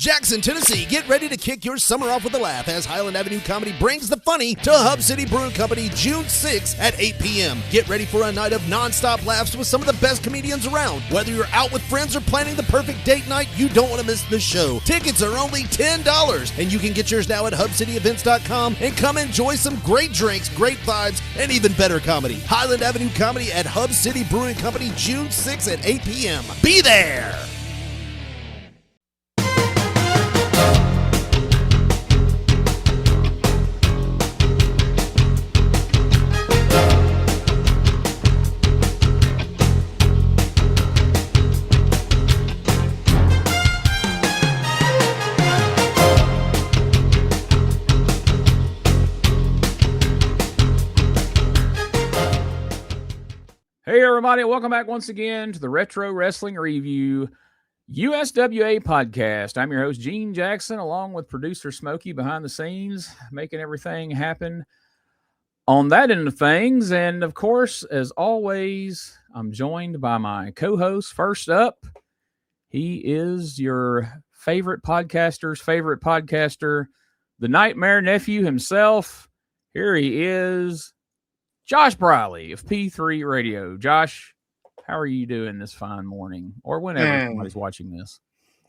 Jackson, Tennessee, get ready to kick your summer off with a laugh as Highland Avenue Comedy brings the funny to Hub City Brewing Company June 6th at 8 p.m. Get ready for a night of nonstop laughs with some of the best comedians around. Whether you're out with friends or planning the perfect date night, you don't want to miss this show. Tickets are only $10, and you can get yours now at HubCityEvents.com and come enjoy some great drinks, great vibes, and even better comedy. Highland Avenue Comedy at Hub City Brewing Company June 6th at 8 p.m. Be there! Hey everybody, welcome back once again to the Retro Wrestling Review USWA podcast. I'm your host, Gene Jackson, along with producer Smokey behind the scenes, making everything happen on that end of things. And of course, as always, I'm joined by my co-host. First up, he is your favorite podcaster's favorite podcaster, the Nightmare Nephew himself. Here he is, Josh Briley of P3 Radio. Josh, how are you doing this fine morning, or whenever somebody's watching this?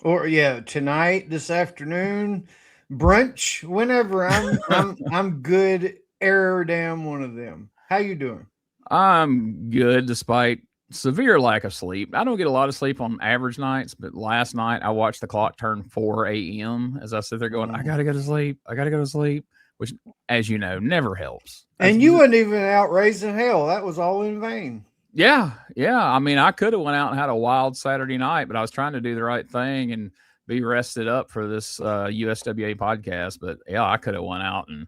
Or tonight, this afternoon, brunch, whenever. I'm good. Damn one of them. How you doing? I'm good, despite severe lack of sleep. I don't get a lot of sleep on average nights, but last night I watched the clock turn 4 a.m. as I sit there going, I gotta go to sleep. I gotta go to sleep, which, as you know, never helps. And you wasn't even out raising hell. That was all in vain. Yeah. I mean, I could have went out and had a wild Saturday night, but I was trying to do the right thing and be rested up for this USWA podcast. But yeah, I could have went out and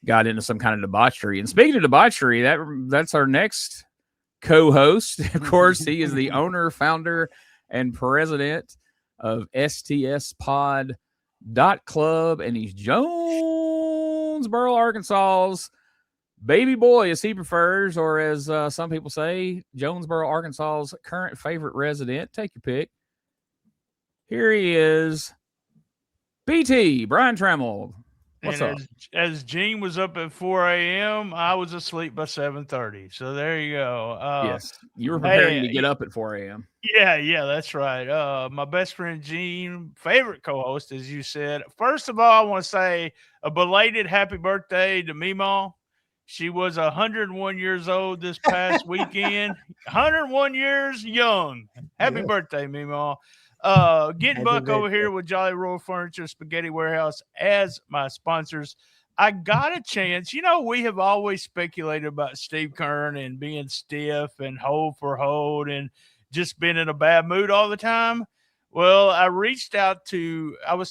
got into some kind of debauchery. And speaking of debauchery, that's our next co-host. Of course, he is the owner, founder, and president of STSpod.club, and he's Jonesboro, Arkansas's baby boy, as he prefers, or as some people say, Jonesboro, Arkansas's current favorite resident. Take your pick. Here he is, BT, Brian Trammell. What's up? As Gene was up at 4 a.m., I was asleep by 7:30. So there you go. Yes, you were preparing to get up at 4 a.m. Yeah, that's right. My best friend Gene, favorite co-host, as you said. First of all, I want to say a belated happy birthday to Meemaw. She was 101 years old this past weekend. 101 years young. Happy birthday, Meemaw. Get Buck over here with Jolly Roll Furniture, Spaghetti Warehouse as my sponsors. I got a chance. You know, we have always speculated about Steve Kern and being stiff and hold for hold and just being in a bad mood all the time. Well, I was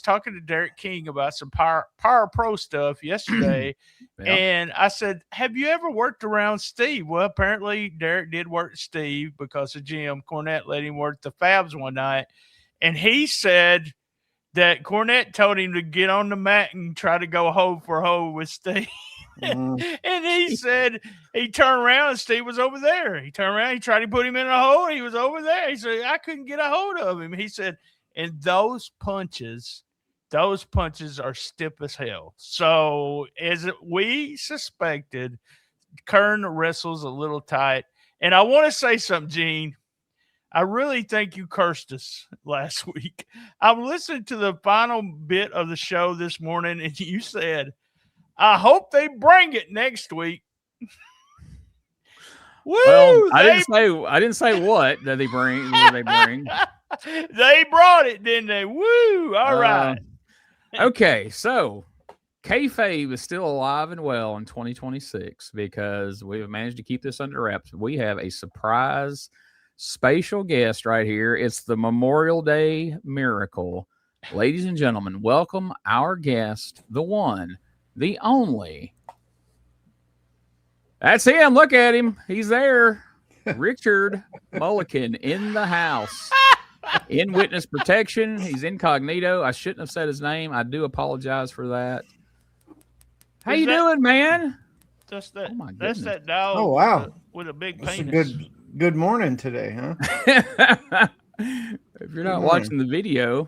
talking to Derek King about some Power Pro stuff yesterday, and I said, have you ever worked around Steve? Well, apparently Derek did work Steve because of Jim Cornette let him work the Fabs one night, and he said that Cornette told him to get on the mat and try to go hold for hold with Steve. And he said he turned around and Steve was over there. He turned around, he tried to put him in a hole. He was over there. He said, I couldn't get a hold of him. He said, and those punches are stiff as hell. So as we suspected, Kern wrestles a little tight. And I want to say something, Gene. I really think you cursed us last week. I listened to the final bit of the show this morning, and you said, I hope they bring it next week. Woo! Well, I didn't say what did they bring. They brought it, didn't they? Woo! All right. Okay, so kayfabe is still alive and well in 2026 because we have managed to keep this under wraps. We have a surprise special guest right here. It's the Memorial Day Miracle. Ladies and gentlemen, welcome our guest, the one, the only. That's him. Look at him. He's there. Richard Mullican in the house. In witness protection. He's incognito. I shouldn't have said his name. I do apologize for that. How you doing, man? That's that. Oh my that's goodness. that dog. Oh wow, with a big that's penis. a good morning today, huh? If you're not watching the video,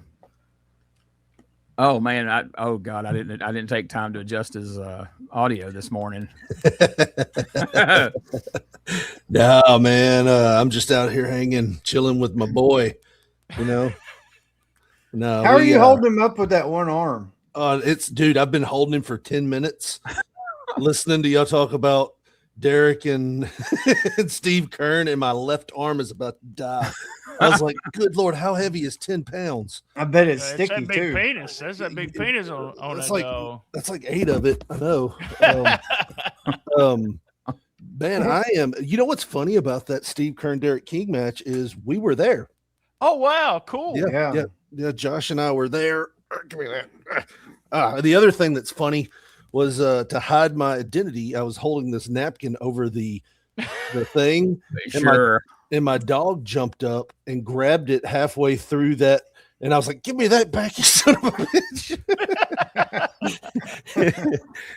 Oh man, oh god, I didn't take time to adjust his audio this morning. No, man, I'm just out here hanging, chilling with my boy. No, How are you holding him up with that one arm? Dude, I've been holding him for 10 minutes, listening to y'all talk about Derek and, and Steve Kern, and my left arm is about to die. I was like, good Lord, how heavy is 10 pounds? I bet it's sticky that big too. Penis. There's that big penis on That's it. like that's like 8 of it. I know. Man, I am. You know what's funny about that Steve Kern Derek King match is we were there. Oh wow, cool. Yeah. Josh and I were there. Give me that. The other thing that's funny was to hide my identity. I was holding this napkin over the thing. Sure. And my dog jumped up and grabbed it halfway through that. And I was like, give me that back, you son of a bitch.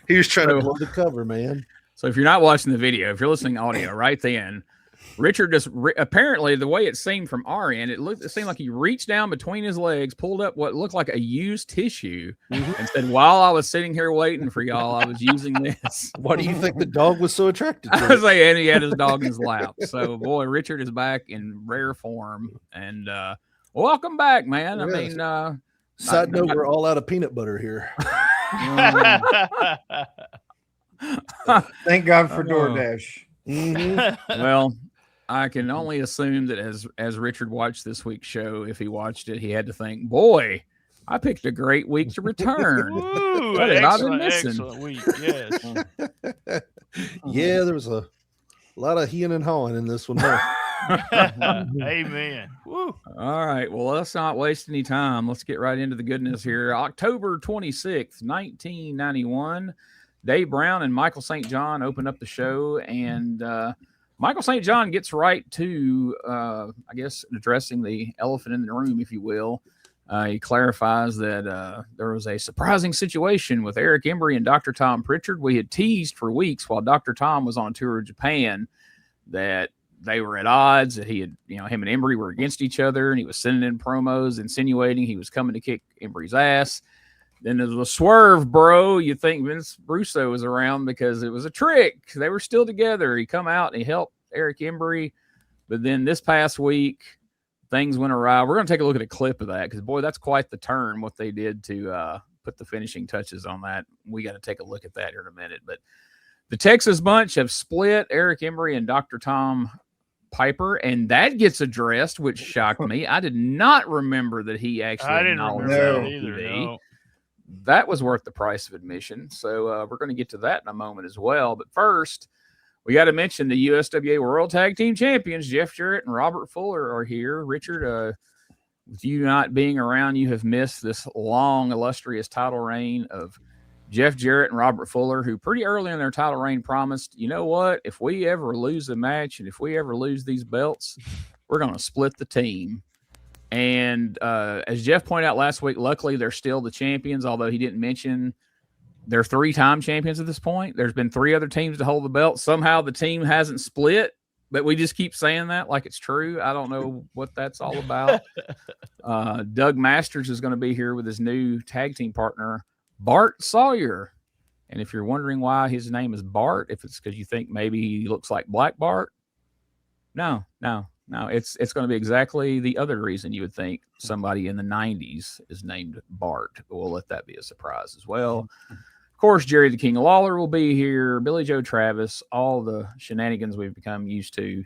He was trying to blow the cover, man. So if you're not watching the video, if you're listening audio right then, Richard just apparently the way it seemed from our end, it seemed like he reached down between his legs, pulled up what looked like a used tissue, and said, while I was sitting here waiting for y'all, I was using this. Why do you think the dog was so attracted to I was like, and he had his dog in his lap. So boy, Richard is back in rare form. And welcome back, man. Yes. I mean, side note, we're all out of peanut butter here. Thank God for DoorDash. Well, I can only assume that as Richard watched this week's show, if he watched it, he had to think, boy, I picked a great week to return. Ooh, What have I been missing? excellent week. Yes. Yeah, there was a lot of heeing and hawing in this one. Huh? Amen. Woo. All right. Well, let's not waste any time. Let's get right into the goodness here. October 26th, 1991. Dave Brown and Michael St. John open up the show, and Michael St. John gets right to, I guess, addressing the elephant in the room, if you will. He clarifies that there was a surprising situation with Eric Embry and Dr. Tom Prichard. We had teased for weeks while Dr. Tom was on tour of Japan that they were at odds, that he had, him and Embry were against each other, and he was sending in promos insinuating he was coming to kick Embry's ass. Then there's a swerve, bro. You think Vince Russo was around because it was a trick. They were still together. He come out and he helped Eric Embry. But then this past week, things went awry. We're going to take a look at a clip of that because, boy, that's quite the turn, what they did to put the finishing touches on that. We got to take a look at that here in a minute. But the Texas bunch have split, Eric Embry and Dr. Tom Piper, and that gets addressed, which shocked me. I did not remember that he actually acknowledged that either. No. That was worth the price of admission. So we're going to get to that in a moment as well. But first, we got to mention the USWA World Tag Team Champions, Jeff Jarrett and Robert Fuller, are here. Richard, with you not being around, you have missed this long, illustrious title reign of Jeff Jarrett and Robert Fuller, who pretty early in their title reign promised, you know what, if we ever lose a match and if we ever lose these belts, we're going to split the team. And as Jeff pointed out last week, luckily they're still the champions, although he didn't mention they're 3-time champions at this point. There's been 3 other teams to hold the belt. Somehow the team hasn't split, but we just keep saying that like it's true. I don't know what that's all about. Doug Masters is going to be here with his new tag team partner, Bart Sawyer. And if you're wondering why his name is Bart, if it's because you think maybe he looks like Black Bart, no, it's going to be exactly the other reason you would think somebody in the 90s is named Bart. We'll let that be a surprise as well. Of course, Jerry the King Lawler will be here, Billy Joe Travis, all the shenanigans we've become used to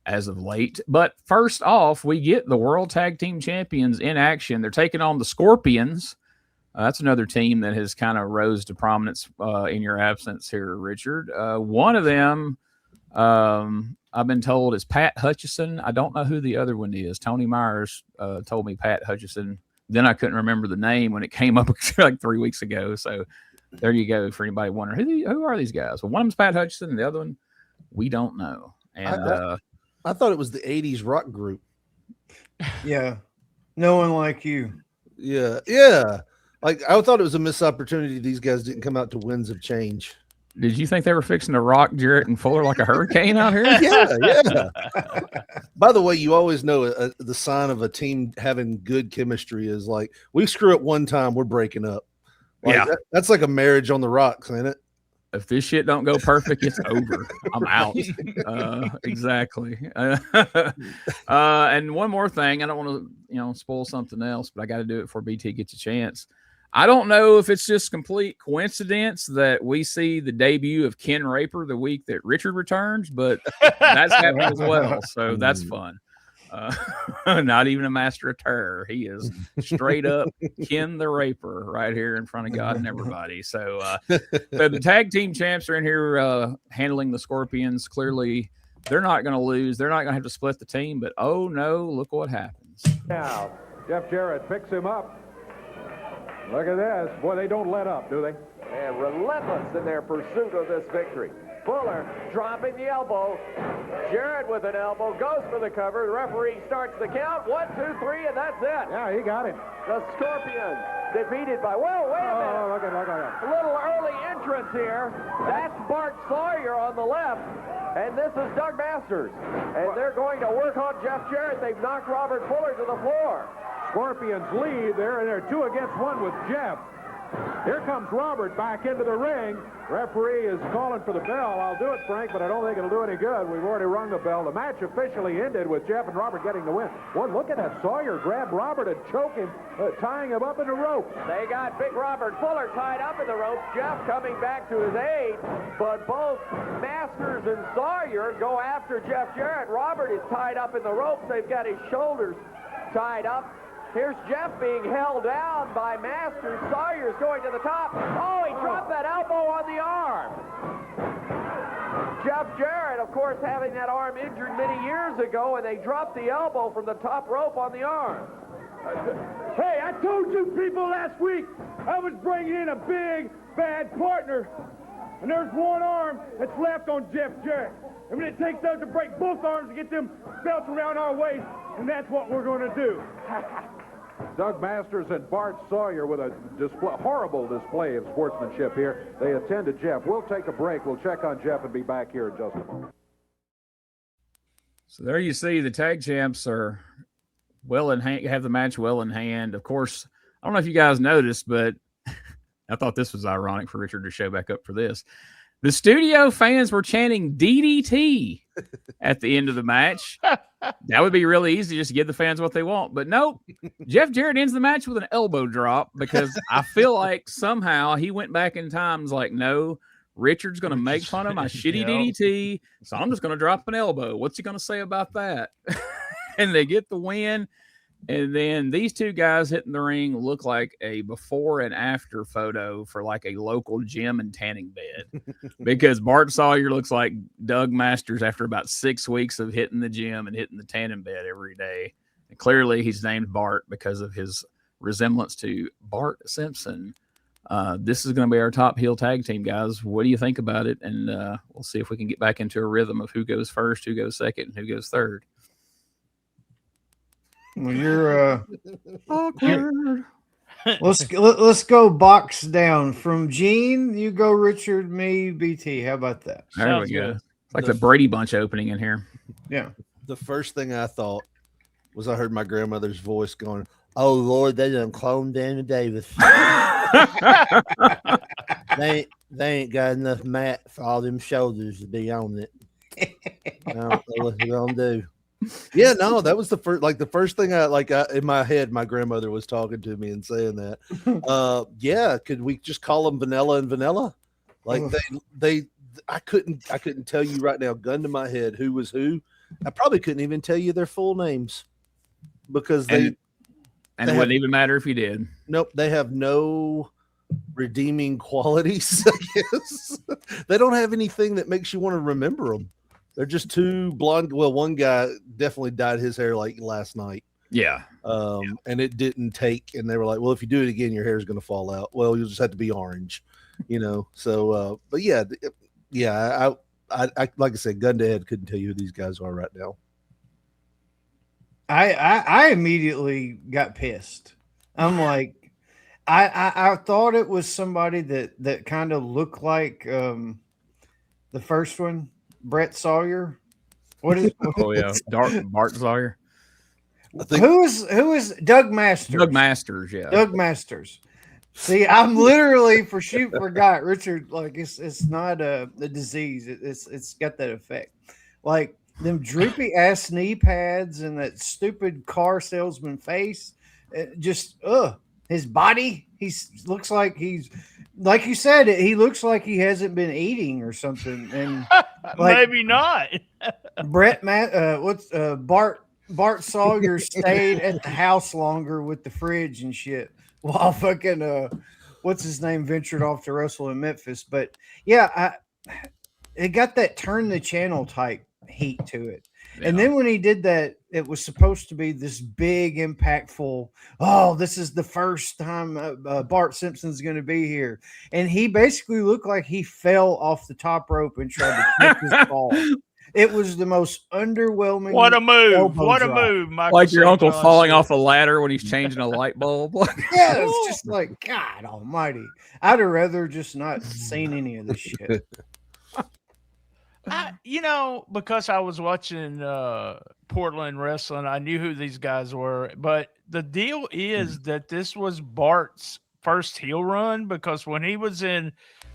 as of late. But first off, we get the World Tag Team Champions in action. They're taking on the Scorpions. That's another team that has kind of rose to prominence in your absence here, Richard. One of them, I've been told, is Pat Hutchison. I don't know who the other one is. Tony Myers told me Pat Hutchison. Then I couldn't remember the name when it came up like 3 weeks ago. So there you go for anybody wondering, who are these guys? Well, one of them's Pat Hutchison and the other one, we don't know. And I thought it was the 80s rock group. Yeah. No one like you. Yeah. Like, I thought it was a missed opportunity. These guys didn't come out to Winds of Change. Did you think they were fixing to rock Jarrett and Fuller like a hurricane out here? Yeah. By the way, you always know the sign of a team having good chemistry is like, we screw up one time, we're breaking up. Like, that's like a marriage on the rocks, ain't it? If this shit don't go perfect, it's over. I'm out. Exactly. And one more thing, I don't want to, spoil something else, but I got to do it before BT gets a chance. I don't know if it's just complete coincidence that we see the debut of Ken Raper the week that Richard returns, but that's happening as well. So that's fun. Not even a master of terror. He is straight up Ken the Raper right here in front of God and everybody. So the tag team champs are in here handling the Scorpions. Clearly, they're not going to lose. They're not going to have to split the team, but oh no, look what happens. Now, Jeff Jarrett picks him up. Look at this. Boy, they don't let up, do they? And relentless in their pursuit of this victory. Fuller dropping the elbow. Jarrett with an elbow goes for the cover. The referee starts the count. 1, 2, 3, and that's it. Yeah, he got him. The Scorpions defeated by, well, wait a minute. Oh, look at that. A little early entrance here. That's Bart Sawyer on the left, and this is Doug Masters. And they're going to work on Jeff Jarrett. They've knocked Robert Fuller to the floor. Scorpions lead there, and they're 2 against 1 with Jeff. Here comes Robert back into the ring. Referee is calling for the bell. I'll do it, Frank, but I don't think it'll do any good. We've already rung the bell. The match officially ended with Jeff and Robert getting the win. Boy, look at that. Sawyer grab Robert and choke him, tying him up in the rope. They got big Robert Fuller tied up in the ropes. Jeff coming back to his aid, but both Masters and Sawyer go after Jeff Jarrett. Robert is tied up in the ropes. They've got his shoulders tied up. Here's Jeff being held down by Masters. Sawyer's going to the top. Oh, he dropped that elbow on the arm. Jeff Jarrett, of course, having that arm injured many years ago, and they dropped the elbow from the top rope on the arm. Hey, I told you people last week I was bringing in a big, bad partner. And there's one arm that's left on Jeff Jarrett. I mean, it takes us to break both arms to get them belts around our waist, and that's what we're going to do. Doug Masters and Bart Sawyer with a horrible display of sportsmanship here. They attend to Jeff. We'll take a break. We'll check on Jeff and be back here in just a moment. So there you see the tag champs are well in hand, have the match well in hand. Of course, I don't know if you guys noticed, but I thought this was ironic for Richard to show back up for this. The studio fans were chanting DDT at the end of the match. That would be really easy just to give the fans what they want. But nope, Jeff Jarrett ends the match with an elbow drop because I feel like somehow he went back in time and was like, no, Richard's going to make fun of my shitty DDT, so I'm just going to drop an elbow. What's he going to say about that? And they get the win. And then these two guys hitting the ring look like a before and after photo for like a local gym and tanning bed because Bart Sawyer looks like Doug Masters after about 6 weeks of hitting the gym and hitting the tanning bed every day. And clearly he's named Bart because of his resemblance to Bart Simpson. This is going to be our top heel tag team, guys. What do you think about it? And we'll see if we can get back into a rhythm of who goes first, who goes second, and who goes third. Well, you're Awkward. let's go box down from Gene. You go Richard, me, BT. How about that? There Sounds we go. good. It's like the Brady Bunch opening in here. Yeah. The first thing I thought was I heard my grandmother's voice going, "Oh Lord, they done cloned Danny Davis. they ain't got enough mat for all them shoulders to be on it. I don't know what they're gonna do." Yeah, no, that was the first thing I in my head. My grandmother was talking to me and saying that. Yeah, could we just call them Vanilla and Vanilla? Like I couldn't tell you right now, gun to my head, who was who. I probably couldn't even tell you their full names because it wouldn't even matter if you did. Nope, they have no redeeming qualities. I guess they don't have anything that makes you want to remember them. They're just two blonde. Well, one guy definitely dyed his hair like last night. Yeah. And it didn't take. And they were like, well, if you do it again, your hair is going to fall out. Well, you'll just have to be orange, So, but yeah. I like I said, gun to head, couldn't tell you who these guys are right now. I immediately got pissed. I'm like, I thought it was somebody that kind of looked like The first one, Brett Sawyer. What is? Oh yeah, Bart Sawyer. Who is Doug Masters? Doug Masters, yeah. Doug Masters. See, I'm literally forgot Richard. Like it's not a disease. It's got that effect. Like them droopy ass knee pads and that stupid car salesman face. Just his body. Looks like he's like you said. He looks like he hasn't been eating or something. And like, maybe not. Bart Sawyer stayed at the house longer with the fridge and shit while fucking what's his name ventured off to wrestle in Memphis. But yeah, it got that turn the channel type heat to it. Yeah. And then when he did that, it was supposed to be this big, impactful. Oh, this is the first time Bart Simpson's going to be here, and he basically looked like he fell off the top rope and tried to kick his ball. It was the most underwhelming. What a move! What a move! Michael like your St. uncle John falling said. off a ladder when he's changing a light bulb. Yeah, it's just like God Almighty. I'd have rather just not seen any of this shit. Because I was watching Portland wrestling, I knew who these guys were. But the deal is that this was Bart's first heel run, because when he was in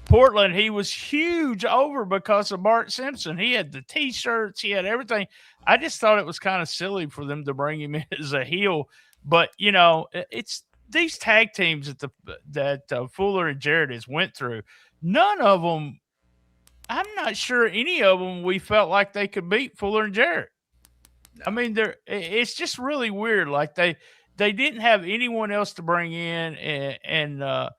Portland, he was huge over because of Bart Simpson. He had the T-shirts, he had everything. I just thought it was kind of silly for them to bring him in as a heel. But it's these tag teams that Fuller and Jarrett has went through. None of them. I'm not sure any of them we felt like they could beat Fuller and Jarrett. I mean, it's just really weird. Like they didn't have anyone else to bring in, and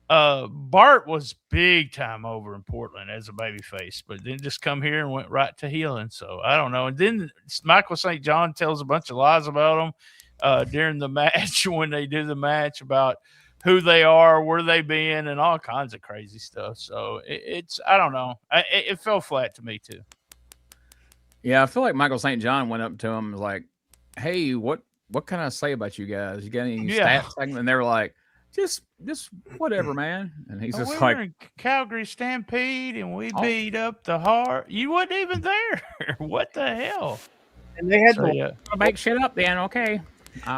Bart was big time over in Portland as a babyface, but then just come here and went right to healing. So I don't know. And then Michael St. John tells a bunch of lies about him during the match when they do the match about who they are, where they've been, and all kinds of crazy stuff. So it's I don't know. It fell flat to me too. Yeah, I feel like Michael St. John went up to him and was like, "Hey, what can I say about you guys? You got any stats?" And they were like, "Just whatever, man." And he's just we were in Calgary Stampede, and we beat up the Heart. You wasn't even there. What the hell? And they had make shit up then, okay.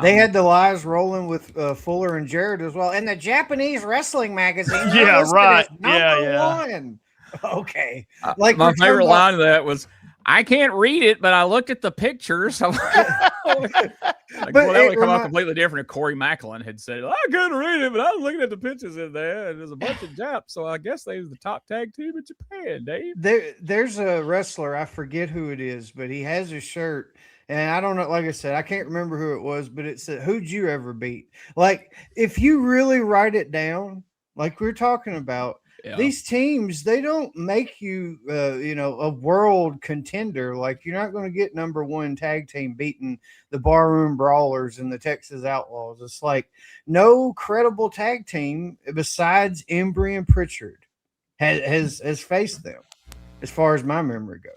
They had the lies rolling with Fuller and Jarrett as well, and the Japanese wrestling magazine. Yeah, right. Number one. Okay. Like my favorite line of that was, "I can't read it, but I looked at the pictures." Well, that would come out completely different if Corey Macklin had said, "I couldn't read it, but I was looking at the pictures in there, and there's a bunch of Japs, so I guess they was the top tag team in Japan, Dave." There's a wrestler, I forget who it is, but he has a shirt. And I don't know, like I said, I can't remember who it was, but it said, "Who'd you ever beat?" Like, if you really write it down, like we're talking about, these teams, they don't make you, a world contender. Like, you're not going to get number one tag team beating the Barroom Brawlers and the Texas Outlaws. It's like no credible tag team besides Embry and Prichard has faced them, as far as my memory goes.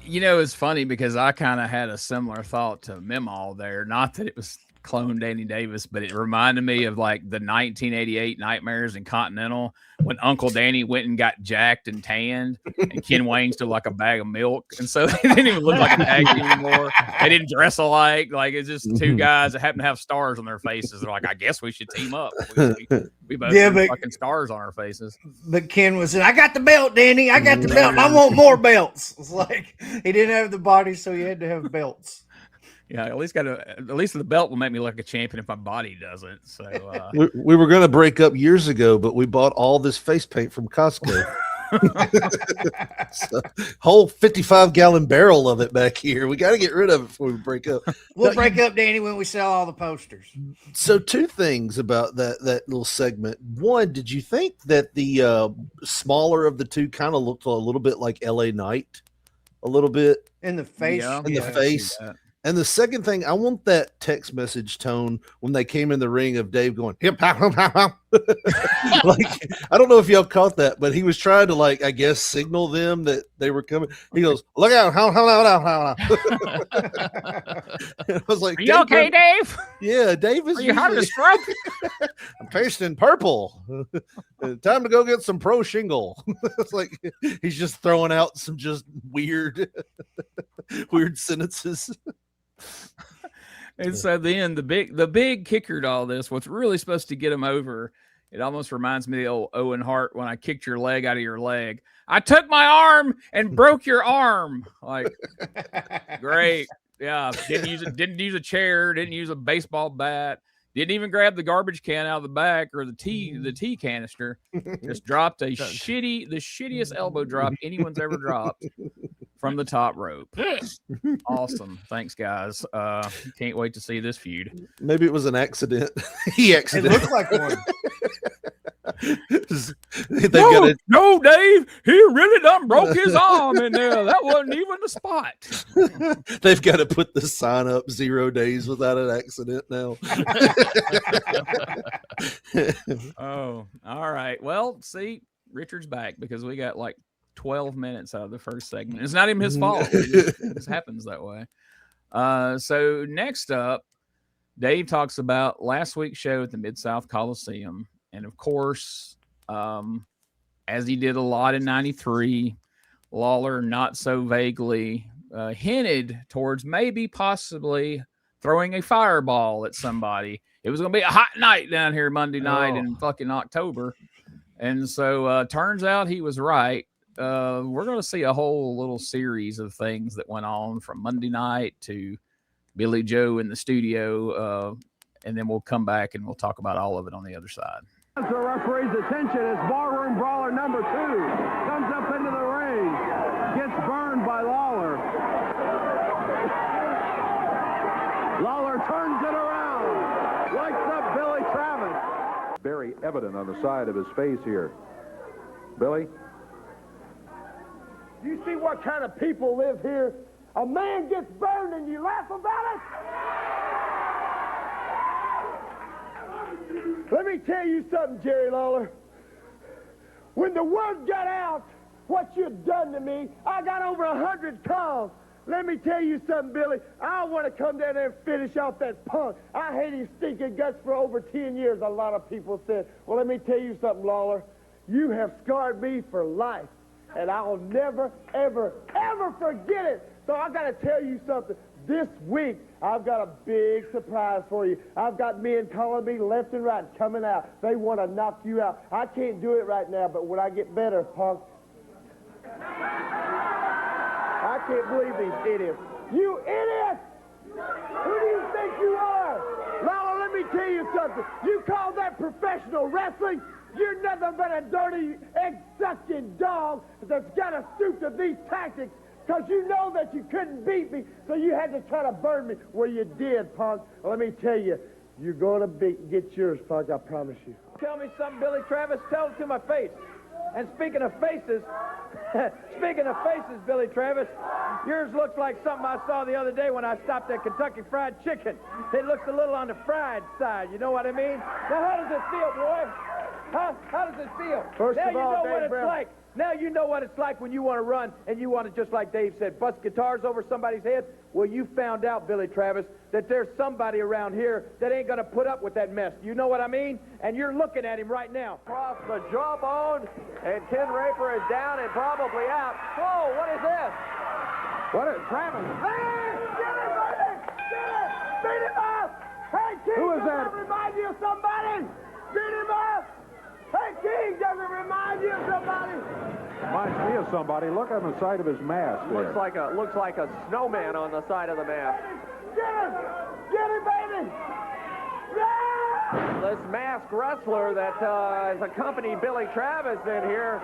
It's funny because I kind of had a similar thought to Meemaw there. Not that it was clone Danny Davis, but it reminded me of like the 1988 Nightmares in Continental when Uncle Danny went and got jacked and tanned, and Ken Wayne stood like a bag of milk, and so they didn't even look like a tag team anymore. They didn't dress alike. Like, it's just two guys that happen to have stars on their faces. They're like, I guess we should team up. We both have fucking stars on our faces. But Ken was saying, "I got the belt, Danny. I got the belt. And I want more belts." It's like he didn't have the body, so he had to have belts. Yeah, at least the belt will make me look like a champion if my body doesn't. So we were going to break up years ago, but we bought all this face paint from Costco. So, whole 55-gallon barrel of it back here. We got to get rid of it before we break up. We'll break up, Danny, when we sell all the posters. So two things about that little segment. One, did you think that the smaller of the two kind of looked a little bit like LA Knight? A little bit in the face? In the face. And the second thing, I want that text message tone when they came in the ring of Dave going, hip, hop, hop, hop, hop. Like, I don't know if y'all caught that, but he was trying to, like, I guess, signal them that they were coming. He goes, look out, how. And I was like, Are you okay, Dave? Yeah, Dave is. Are you having a stroke? I'm tasting purple. Time to go get some pro shingle. It's like he's just throwing out some just weird sentences. And so then the big kicker to all this, what's really supposed to get him over, it almost reminds me of the old Owen Hart when I kicked your leg out of your leg. I took my arm and broke your arm. Like, great. Yeah. Didn't use a chair, didn't use a baseball bat, didn't even grab the garbage can out of the back or the tea canister. Just dropped the shittiest elbow drop anyone's ever dropped from the top rope. Awesome. Thanks, guys. Can't wait to see this feud. Maybe it was an accident. He accidentally. It looked like one. No, Dave. He really done broke his arm in there. That wasn't even the spot. They've got to put the sign up 0 days without an accident now. Oh, all right. Well, see, Richard's back because we got like 12 minutes out of the first segment. It's not even his fault. It just happens that way. So next up, Dave talks about last week's show at the Mid-South Coliseum. And of course, as he did a lot in 93, Lawler not so vaguely hinted towards maybe possibly throwing a fireball at somebody. It was going to be a hot night down here Monday night in fucking October. And so turns out he was right. We're going to see a whole little series of things that went on from Monday night to Billy Joe in the studio. And then we'll come back and we'll talk about all of it on the other side. The referee's attention as barroom brawler number 2 comes up into the ring, gets burned by Lawler. Lawler turns it around, lights up Billy Travis. Very evident on the side of his face here. Billy? You see what kind of people live here? A man gets burned and you laugh about it? Let me tell you something, Jerry Lawler. When the word got out what you'd done to me, I got over 100 calls. Let me tell you something, Billy. I want to come down there and finish off that punk. I hate his stinking guts for over 10 years, a lot of people said. Well, let me tell you something, Lawler. You have scarred me for life, and I'll never, ever, ever forget it. So I got to tell you something. This week, I've got a big surprise for you. I've got men calling me left and right, coming out. They want to knock you out. I can't do it right now, but when I get better, punk. I can't believe these idiots. You idiot! Who do you think you are? Lawler, let me tell you something. You call that professional wrestling? You're nothing but a dirty, egg-sucking dog that's got to stoop to these tactics. Because you know that you couldn't beat me, so you had to try to burn me. Well, you did, punk. Well, let me tell you, you're going to get yours, punk, I promise you. Tell me something, Billy Travis. Tell it to my face. And speaking of faces, Billy Travis, yours looks like something I saw the other day when I stopped at Kentucky Fried Chicken. It looks a little on the fried side, you know what I mean? Now, how does it feel, boy? Huh? How does it feel? First now of all, you know Dave what it's Brown. like. Now you know what it's like when you want to run and you want to, just like Dave said, bust guitars over somebody's head. Well, you found out, Billy Travis, that there's somebody around here that ain't going to put up with that mess. You know what I mean? And you're looking at him right now. Across the jawbone, and Ken Raper is down and probably out. Whoa, what is this? What is Travis? Hey, get him, baby! Get him! Beat him up! Hey, King, Who is does that? remind you of somebody? Beat him up! Hey, King, does it remind you of somebody? Reminds me of somebody. Look on the side of his mask there. Looks like a snowman on the side of the mask. Get him! Get him, baby! Yeah! This masked wrestler that has accompanied Billy Travis in here,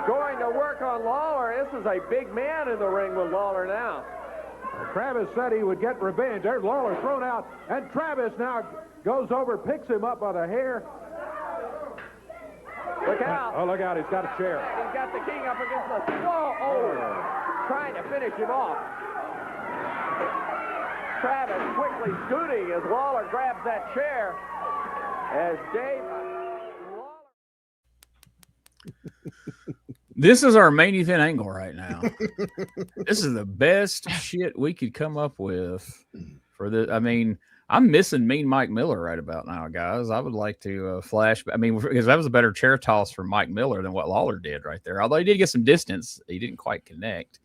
going to work on Lawler. This is a big man in the ring with Lawler now. Travis said he would get revenge. There's Lawler thrown out, and Travis now goes over, picks him up by the hair. Look out. Oh, look out. He's got a chair. He's got the king up against the wall. Oh, trying to finish him off. Travis quickly scooting as Lawler grabs that chair. As Dave This is our main event angle right now. This is the best shit we could come up with for this. I mean, I'm missing Mean Mike Miller right about now, guys. I would like to flash. I mean, because that was a better chair toss from Mike Miller than what Lawler did right there. Although he did get some distance, he didn't quite connect.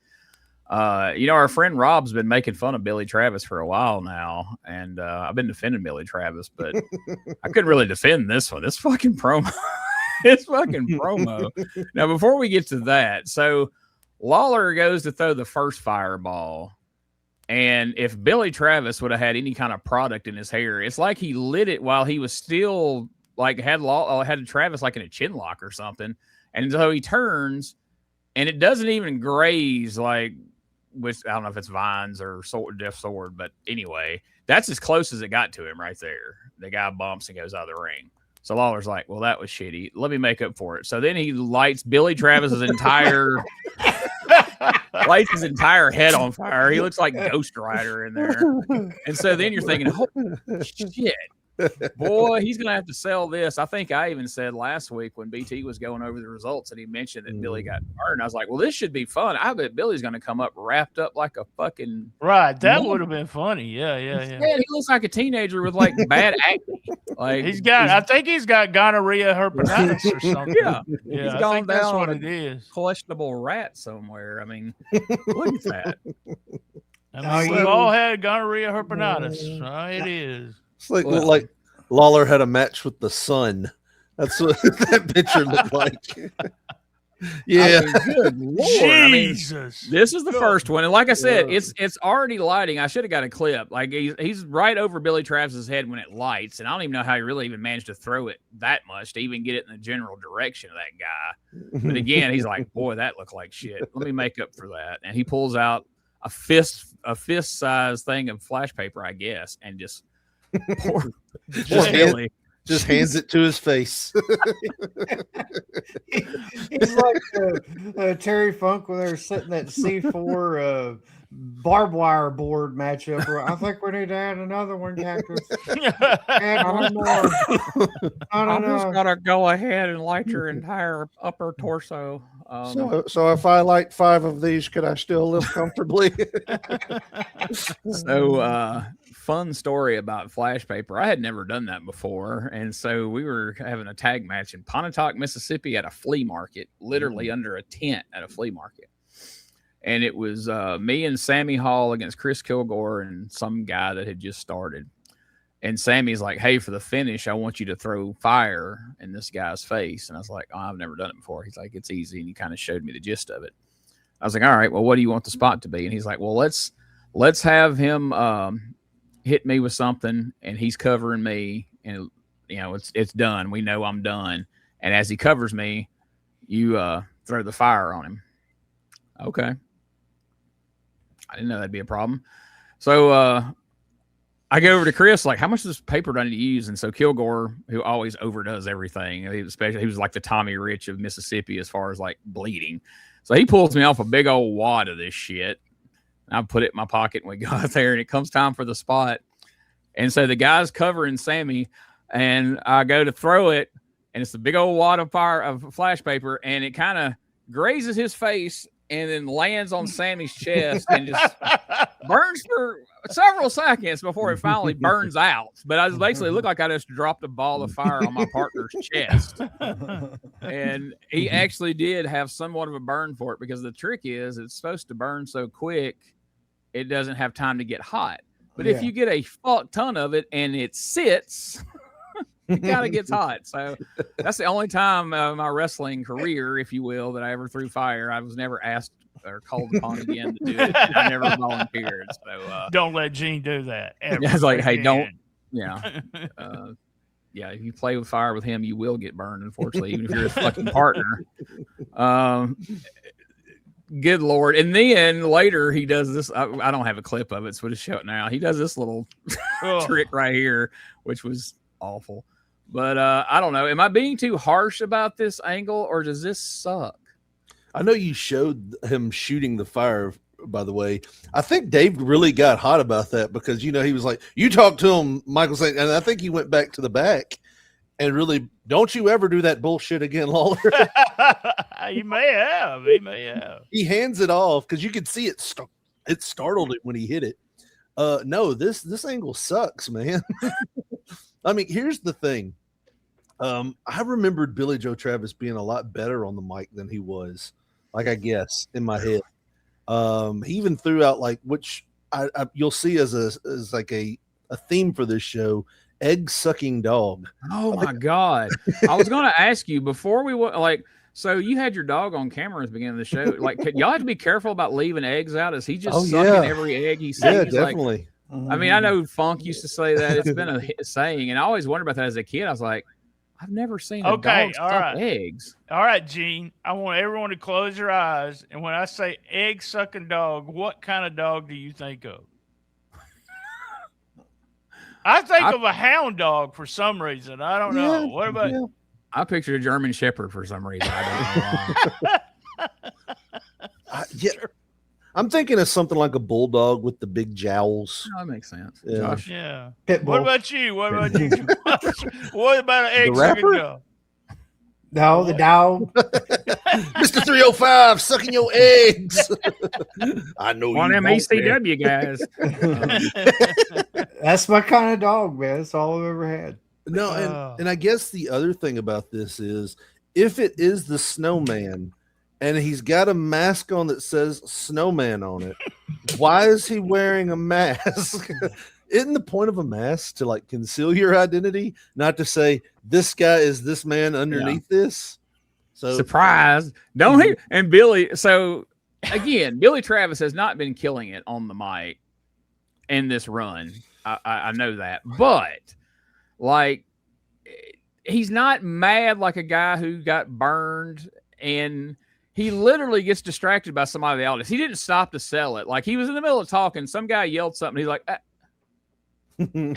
Our friend Rob's been making fun of Billy Travis for a while now, and I've been defending Billy Travis, but I couldn't really defend this one. This fucking promo. It's fucking promo. Now, before we get to that, so Lawler goes to throw the first fireball, and if Billy Travis would have had any kind of product in his hair, it's like he lit it while he was still like had Travis like in a chin lock or something, and so he turns, and it doesn't even graze like with I don't know if it's vines or Death Sword, but anyway, that's as close as it got to him right there. The guy bumps and goes out of the ring. So Lawler's like, well, that was shitty. Let me make up for it. So then he lights Billy Travis's entire head on fire. He looks like Ghost Rider in there. And so then you're thinking, holy shit, boy, he's going to have to sell this. I think I even said last week when BT was going over the results and he mentioned that Billy got burned. I was like, well, this should be fun. I bet Billy's going to come up wrapped up like a fucking right. That would have been funny. Yeah. He looks like a teenager with like bad acne. Like I think he's got gonorrhea herpetitis or something. Yeah. He's gone down that's what it is. Questionable rat somewhere. I mean, look at that. I mean, we've all had gonorrhea herpetitis. It is. It's like Lawler had a match with the sun. That's what that picture looked like. Yeah. I mean, good Lord. Jesus. This is the first one. And like I said, it's already lighting. I should have got a clip. Like he's right over Billy Travis's head when it lights. And I don't even know how he really even managed to throw it that much to even get it in the general direction of that guy. But again, he's like, boy, that looked like shit. Let me make up for that. And he pulls out a fist size thing of flash paper, I guess, and just just hands it to his face. He's like Terry Funk when they were setting that C4 barbed wire board matchup. Where I think we need to add another one, Cactus. Add one more. I'm just gonna go ahead and light your entire upper torso. So if I light 5 of these, could I still live comfortably? So fun story about flash paper. I had never done that before. And so we were having a tag match in Pontotoc, Mississippi at a flea market, literally under a tent at a flea market. And it was me and Sammy Hall against Chris Kilgore and some guy that had just started. And Sammy's like, hey, for the finish, I want you to throw fire in this guy's face. And I was like, oh, I've never done it before. He's like, it's easy. And he kind of showed me the gist of it. I was like, all right, well, what do you want the spot to be? And he's like, well, let's have him hit me with something, and he's covering me, and it's done. We know I'm done. And as he covers me, you throw the fire on him. Okay. I didn't know that'd be a problem. So I go over to Chris, like, how much of this paper do I need to use? And so Kilgore, who always overdoes everything, he was like the Tommy Rich of Mississippi as far as like bleeding. So he pulls me off a big old wad of this shit. I put it in my pocket, and we go out there, and it comes time for the spot. And so the guy's covering Sammy, and I go to throw it, and it's a big old wad of flash paper, and it kind of grazes his face and then lands on Sammy's chest and just burns for several seconds before it finally burns out. But I basically looked like I just dropped a ball of fire on my partner's chest. And he actually did have somewhat of a burn for it, because the trick is it's supposed to burn so quick it doesn't have time to get hot. But if you get a fuck ton of it and it sits, it kind of gets hot. So that's the only time my wrestling career, if you will, that I ever threw fire. I was never asked or called upon again to do it. I never volunteered. So don't let Gene do that. I was like, hey, don't. Yeah. If you play with fire with him, you will get burned, unfortunately, even if you're his fucking partner. Good Lord. And then later he does this. I don't have a clip of it, so we'll just show it now. He does this little trick right here, which was awful. But I don't know. Am I being too harsh about this angle, or does this suck? I know you showed him shooting the fire by the way. I think Dave really got hot about that because, he was like, you talked to him, Michael saying, and I think he went back to the back and really, don't you ever do that bullshit again, Lawler. He may have. He hands it off because you could see it startled it when he hit it. No, this angle sucks, man. I mean, here's the thing. I remembered Billy Joe Travis being a lot better on the mic than he was. Like, I guess in my head, he even threw out which you'll see as a theme for this show: egg sucking dog. Oh my God! I was going to ask you before we so you had your dog on camera at the beginning of the show. Y'all have to be careful about leaving eggs out. Is he just sucking every egg he sees? Yeah, definitely. I mean, I know Funk used to say that. It's been a saying, and I always wondered about that as a kid. I was like, I've never seen a dog suck eggs. All right, Gene. I want everyone to close your eyes. And when I say egg-sucking dog, what kind of dog do you think of? I think of a hound dog for some reason. I don't know. What about you? I pictured a German Shepherd for some reason. I don't know why. I'm thinking of something like a bulldog with the big jowls. Oh, that makes sense. Yeah. Josh? Yeah. Pitbull. What about you? What about an egg-sucking dog? No, the dog. Mr. 305 sucking your eggs. I know One you of them ECW guys. That's my kind of dog, man. That's all I've ever had. No, and I guess the other thing about this is if it is the Snowman and he's got a mask on that says Snowman on it, why is he wearing a mask? Isn't the point of a mask to conceal your identity, not to say this guy is this man underneath this? So surprise. Don't he? And Billy, so again, Billy Travis has not been killing it on the mic in this run. I know that, but he's not mad like a guy who got burned, and he literally gets distracted by somebody in the audience. He didn't stop to sell it. He was in the middle of talking. Some guy yelled something. He's like, you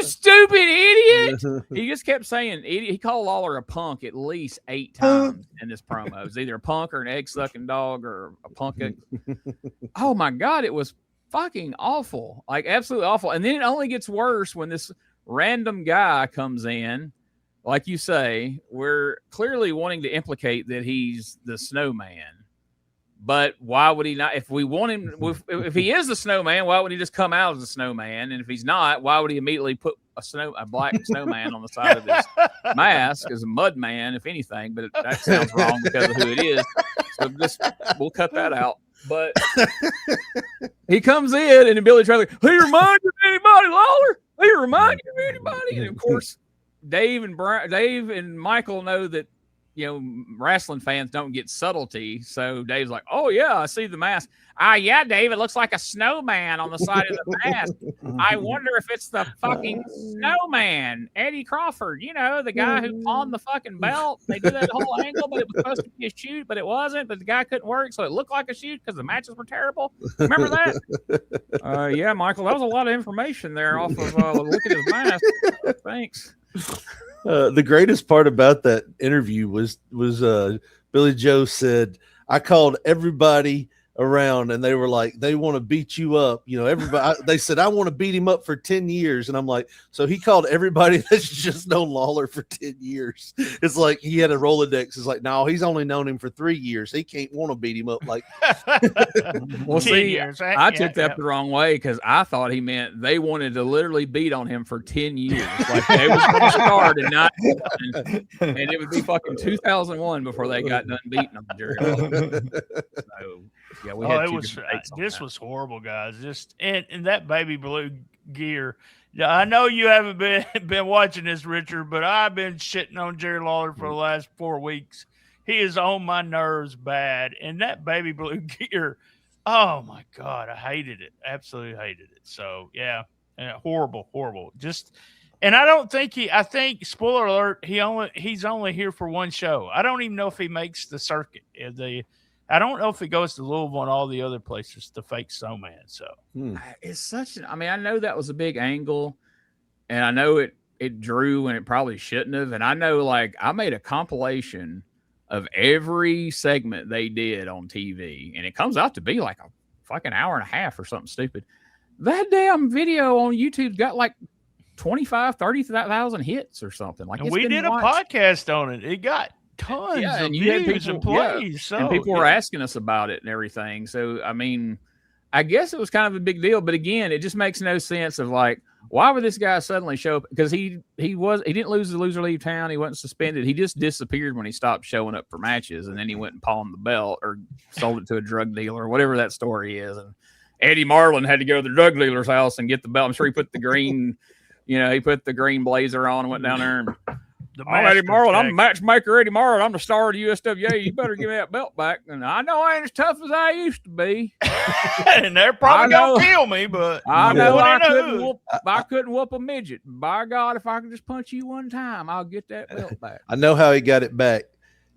stupid idiot. He just kept saying idiot. He called Lawler a punk at least 8 times in this promo. It was either a punk or an egg-sucking dog or a punk. Oh, my God. It was fucking awful. Absolutely awful. And then it only gets worse when this random guy comes in. Like you say, we're clearly wanting to implicate that he's the Snowman. But why would he not? If we want him, if he is the Snowman, why would he just come out as a Snowman? And if he's not, why would he immediately put a black snowman on the side of his mask as a mud man, if anything? But that sounds wrong because of who it is. So we'll cut that out. But he comes in, and then Billy Travis, he reminds you of anybody, Lawler? He reminds you of anybody? And of course, Dave and Michael know that wrestling fans don't get subtlety. So Dave's like, oh, yeah, I see the mask. Yeah, Dave, it looks like a snowman on the side of the mask. I wonder if it's the fucking Snowman, Eddie Crawford, the guy who pawned the fucking belt. They did that whole angle, but it was supposed to be a shoot, but it wasn't. But the guy couldn't work, so it looked like a shoot because the matches were terrible. Remember that? Yeah, Michael, that was a lot of information there off of look at his mask. Thanks. The greatest part about that interview was Billy Joe said, I called everybody around and they were like, they want to beat you up. Everybody, they said, I want to beat him up for 10 years. And I'm like, so he called everybody that's just known Lawler for 10 years. It's like he had a Rolodex. It's like, no, he's only known him for 3 years. He can't want to beat him up. Well, see, I took that the wrong way because I thought he meant they wanted to literally beat on him for 10 years. They was going to start and not, and it would be fucking 2001 before they got done beating them. So, yeah, we had this was horrible, guys. Just and that baby blue gear. I know you haven't been watching this, Richard, but I've been shitting on Jerry Lawler for the last 4 weeks. He is on my nerves bad, and that baby blue gear. Oh my God, I hated it. Absolutely hated it. So yeah, horrible. Just, and I don't think I think spoiler alert, he's only here for one show. I don't even know if he makes the circuit. I don't know if it goes to Louisville and all the other places to fake Snowman. So it's such I know that was a big angle, and I know it drew and it probably shouldn't have. And I know I made a compilation of every segment they did on TV, and it comes out to be like a fucking hour and a half or something stupid. That damn video on YouTube's got like 30,000 hits or something. Like, and we did a podcast on it. It got tons of views and plays. So, and people were asking us about it and everything. So, I mean, I guess it was kind of a big deal. But again, it just makes no sense of like, why would this guy suddenly show up? Because he didn't lose the loser leave town. He wasn't suspended. He just disappeared when he stopped showing up for matches, and then he went and pawned the belt or sold it to a drug dealer or whatever that story is. And Eddie Marlin had to go to the drug dealer's house and get the belt. I'm sure he put the green, he put the green blazer on and went down there and. I'm Eddie Marlin. I'm the matchmaker, Eddie Marlin. I'm the star of the USWA. You better give me that belt back. And I know I ain't as tough as I used to be. And they're probably going to kill me, but I know I couldn't whoop a midget. By God, if I could just punch you one time, I'll get that belt back. I know how he got it back.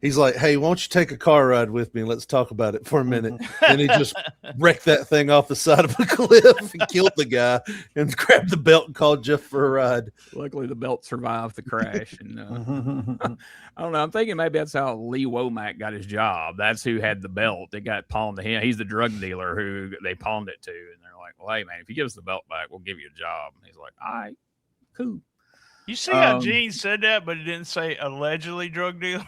He's like, hey, why don't you take a car ride with me and let's talk about it for a minute? And he just wrecked that thing off the side of a cliff and killed the guy and grabbed the belt and called Jeff for a ride. Luckily, the belt survived the crash. And I don't know. I'm thinking maybe that's how Lee Womack got his job. That's who had the belt. It got pawned to him. He's the drug dealer who they pawned it to. And they're like, well, hey, man, if you give us the belt back, we'll give you a job. And he's like, all right, cool. You see how Gene said that, but it didn't say allegedly drug dealer?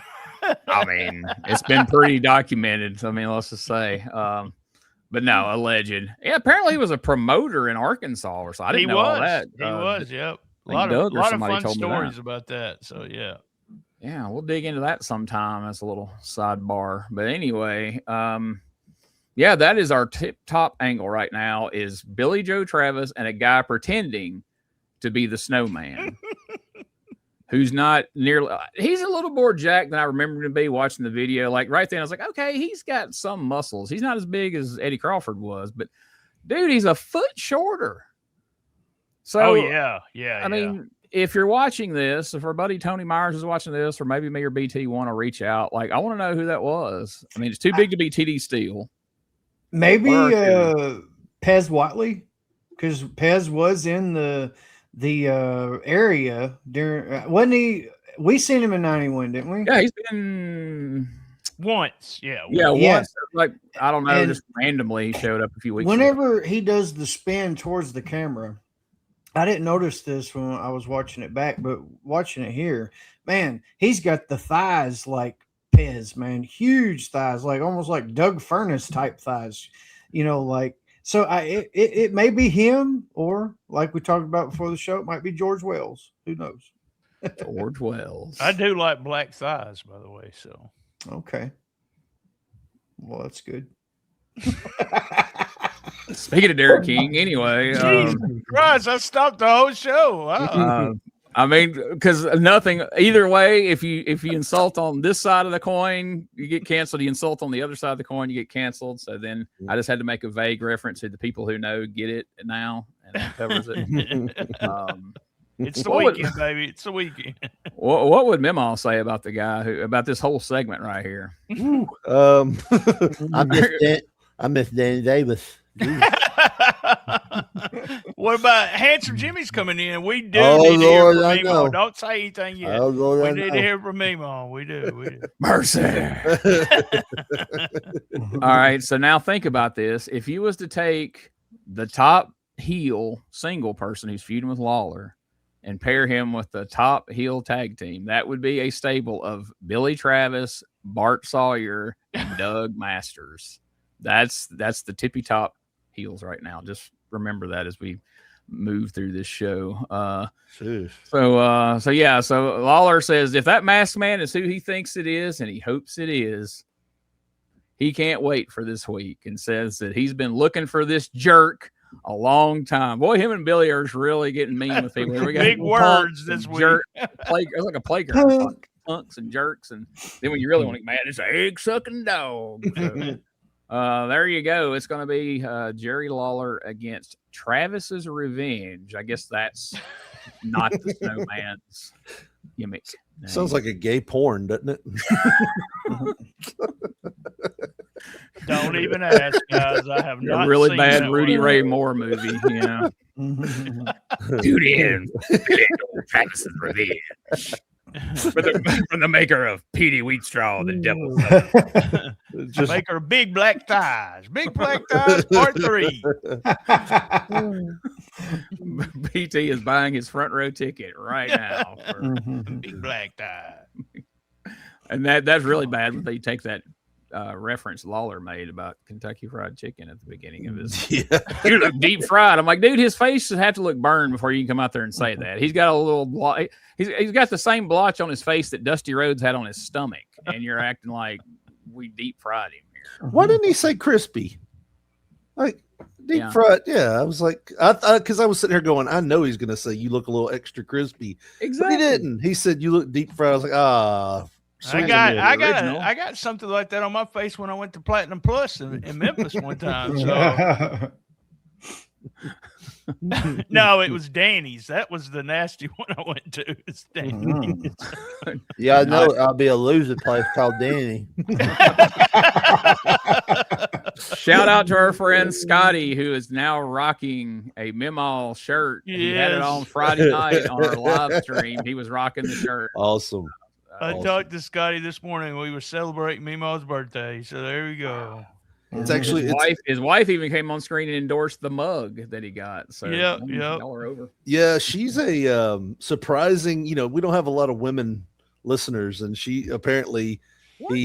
I mean, it's been pretty documented. I mean, let's just say, but no, alleged. Yeah, apparently he was a promoter in Arkansas or so. I didn't know all that. He was. Yep. A lot of fun stories about that. So yeah. Yeah, we'll dig into that sometime. That's a little sidebar. But anyway, yeah, that is our top angle right now is Billy Joe Travis and a guy pretending to be the Snowman. Who's not nearly, he's a little more jacked than I remember him to be watching the video. Like right then I was like, okay, he's got some muscles. He's not as big as Eddie Crawford was, but dude, he's a foot shorter. So, I mean, if you're watching this, if our buddy Tony Myers is watching this, or maybe me or BT want to reach out, like I want to know who that was. I mean, it's too big to be TD Steele. Maybe Pez Watley, because Pez was in the area during wasn't he? We seen him in 91, didn't we? Yeah, he's been once. Once. Like I don't know, just randomly he showed up a few weeks whenever ago. He does the spin towards the camera. I didn't notice this when I was watching it back, but watching it here, man, he's got the thighs like Pez, man, huge thighs, like almost like Doug Furnace type thighs, like. So it may be him, or like we talked about before the show, it might be George Wells. Who knows? George Wells. I do like black thighs, by the way. So okay, well that's good. Speaking of Derek King, anyway, Jesus Christ, I stopped the whole show. Wow. I mean, because nothing either way. If you insult on this side of the coin, you get canceled. You insult on the other side of the coin, you get canceled. So then I just had to make a vague reference to the people who know get it now, and that covers it. It's the weekend, baby. It's the weekend. What would Meemaw say about the guy about this whole segment right here? I miss Danny Davis. What about Handsome Jimmy's coming in? We do need to hear from Meemaw. Don't say anything yet. We need to hear from Meemaw. We do. Mercy. All right. So now think about this. If you was to take the top heel single person who's feuding with Lawler and pair him with the top heel tag team, that would be a stable of Billy Travis, Bart Sawyer, and Doug Masters. That's the tippy top heels right now. Just remember that as we move through this show. So Lawler says if that masked man is who he thinks it is, and he hopes it is, he can't wait for this week, and says that he's been looking for this jerk a long time. Boy, him and Billy are really getting mean with people. We got big words this week. It's like a playground. Punks and jerks, and then when you really want to get mad, it's an egg sucking dog. So, there you go. It's going to be Jerry Lawler against Travis's Revenge. I guess that's not the Snowman's gimmick. Sounds like a gay porn, doesn't it? Don't even ask, guys. I have not a really seen bad that Rudy one. Ray Moore movie. Tune in. Travis's Revenge. From the maker of Petey Wheatstraw, the devil. Maker of Big Black Ties. Big Black Ties, part 3. PT is buying his front row ticket right now for Big Black Tie. And that's really bad when they take that reference Lawler made about Kentucky Fried Chicken at the beginning of his. Yeah. You look deep fried. I'm like, dude, his face would have to look burned before you can come out there and say that. He's got a little he's got the same blotch on his face that Dusty Rhodes had on his stomach, and you're acting like we deep fried him here. Why didn't he say crispy? Like deep fried. Yeah, I was like, because I was sitting here going, I know he's gonna say you look a little extra crispy. Exactly. But he didn't. He said you look deep fried. I was like, I got something like that on my face when I went to Platinum Plus in Memphis one time. So. No, it was Danny's. That was the nasty one I went to. It's Danny's. Yeah, I know. I'll be a loser place called Danny. Shout out to our friend Scotty, who is now rocking a Meemaw shirt. Yes. He had it on Friday night on our live stream. He was rocking the shirt. Awesome. I talked to Scotty this morning. We were celebrating Meemaw's birthday. So there we go. It's actually his wife even came on screen and endorsed the mug that he got. So y'all are over. Yeah, she's a surprising. You know, we don't have a lot of women listeners, and she apparently What?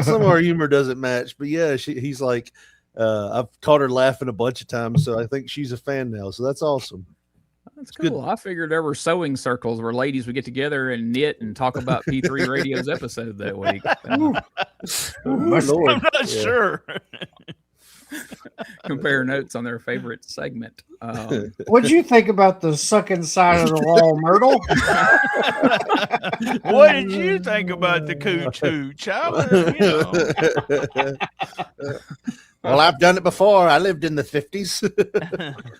Some of our humor doesn't match, but yeah, he's like, I've caught her laughing a bunch of times, so I think she's a fan now. So that's awesome. That's cool. Good. I figured there were sewing circles where ladies would get together and knit and talk about P3 Radio's episode that week. I'm not sure. Compare notes on their favorite segment. What'd you think about the sucking side of the wall, Myrtle? What did you think about the cooch hooch? Well, I've done it before. I lived in the 50s.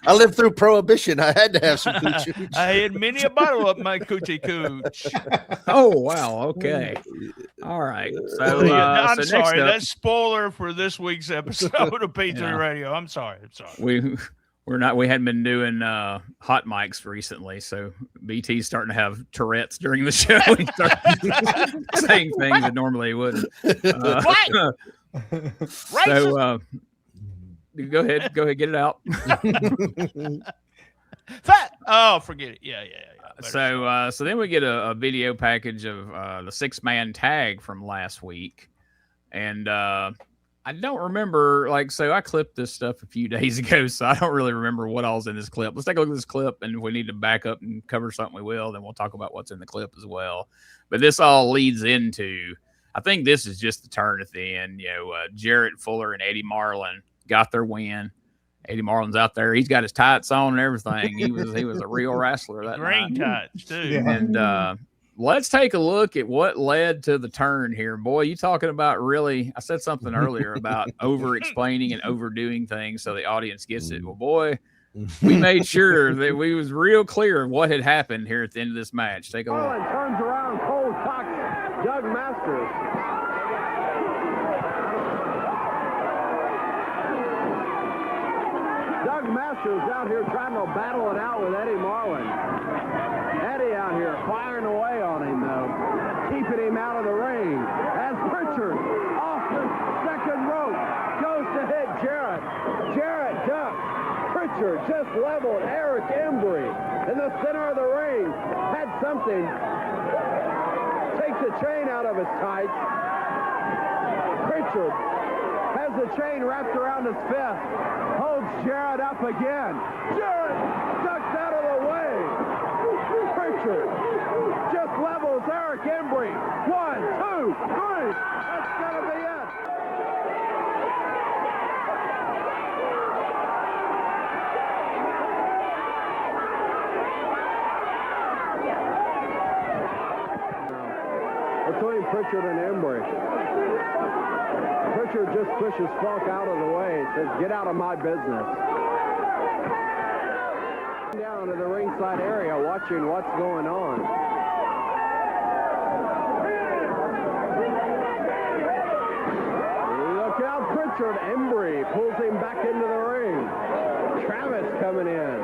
I lived through Prohibition. I had to have some cooch hooch. I had many a bottle of my coochie cooch. Oh, wow. Okay. All right. So, I'm sorry. That's spoiler for this week's episode of P3 Radio. I'm sorry. We hadn't been doing hot mics recently, so BT's starting to have Tourette's during the show. He started saying things that normally he wouldn't. What? So go ahead, get it out. Forget it. Yeah. So then we get a video package of the 6-man tag from last week, and I don't remember. So I clipped this stuff a few days ago, so I don't really remember what all's in this clip. Let's take a look at this clip, and if we need to back up and cover something, we will. Then we'll talk about what's in the clip as well. But this all leads into, I think this is just the turn at the end. Jarrett Fuller and Eddie Marlin got their win. Eddie Marlin's out there. He's got his tights on and everything. He was a real wrestler that night. Green tights too. Yeah. And let's take a look at what led to the turn here. Boy, you talking about really, I said something earlier about over-explaining and overdoing things so the audience gets it. Well, boy, we made sure that we was real clear of what had happened here at the end of this match. Take a look. Marlin turns around, cold cocks Doug Masters. Doug Masters out here trying to battle it out with Eddie Marlin. Eddie out here firing away on him, though, keeping him out of the ring. As Prichard off the second rope goes to hit Jarrett. Jarrett ducks. Prichard just leveled Eric Embry in the center of the ring. Had something. Takes the chain out of his tights. Prichard has the chain wrapped around his fist. Holds Jarrett up again. Jarrett ducks out of the way. Prichard just levels Eric Embry. 1, 2, 3. That's gonna be it. Between Prichard and Embry. Prichard just pushes Falk out of the way. Says, "Get out of my business." Down to the ringside area, watching what's going on. Look out, Prichard. Embry pulls him back into the ring. Travis coming in.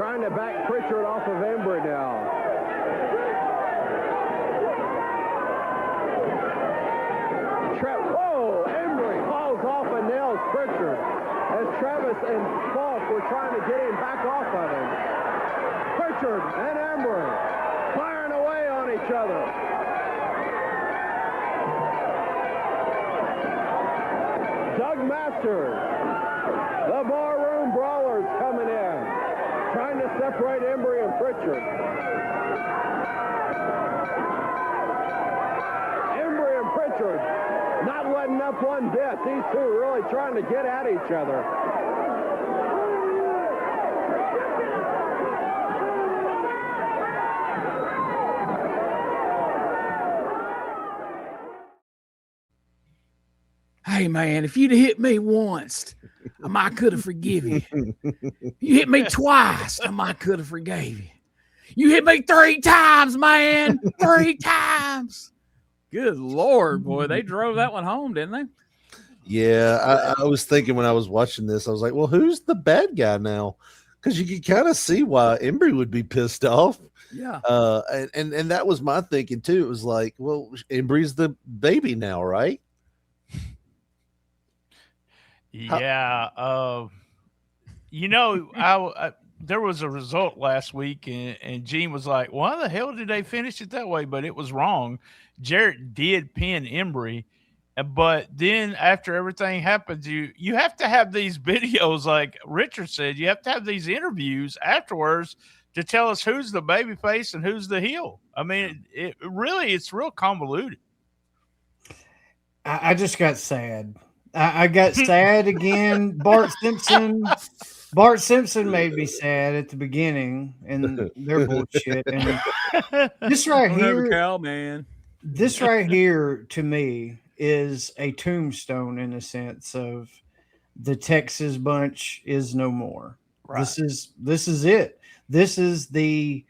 trying to back Prichard off of Embry now. Whoa! Embry falls off and nails Prichard as Travis and Falk were trying to get him back off of him. Prichard and Embry firing away on each other. Doug Masters, the barroom brawlers coming in, trying to separate Embry and Prichard. Embry and Prichard not letting up one bit. These two really trying to get at each other. Hey man, if you'd have hit me once, I might could have forgive you. You hit me twice, I might could have forgave you. You hit me 3 times, man. 3 times. Good Lord, boy. They drove that one home, didn't they? Yeah, I was thinking when I was watching this, I was like, well, who's the bad guy now? Because you can kind of see why Embry would be pissed off. Yeah. And that was my thinking too. It was like, well, Embry's the baby now, right? Yeah. You know, I there was a result last week, and Gene was like, why the hell did they finish it that way? But it was wrong. Jarrett did pin Embry, but then after everything happens, you have to have these videos, like Richard said, you have to have these interviews afterwards to tell us who's the baby face and who's the heel. I mean, it's real convoluted. I just got sad. I got sad again. Bart Simpson made me sad at the beginning, and their bullshit. And this right here, cow, man. This right here to me is a tombstone in a sense of the Texas bunch is no more. Right. This is it. This is the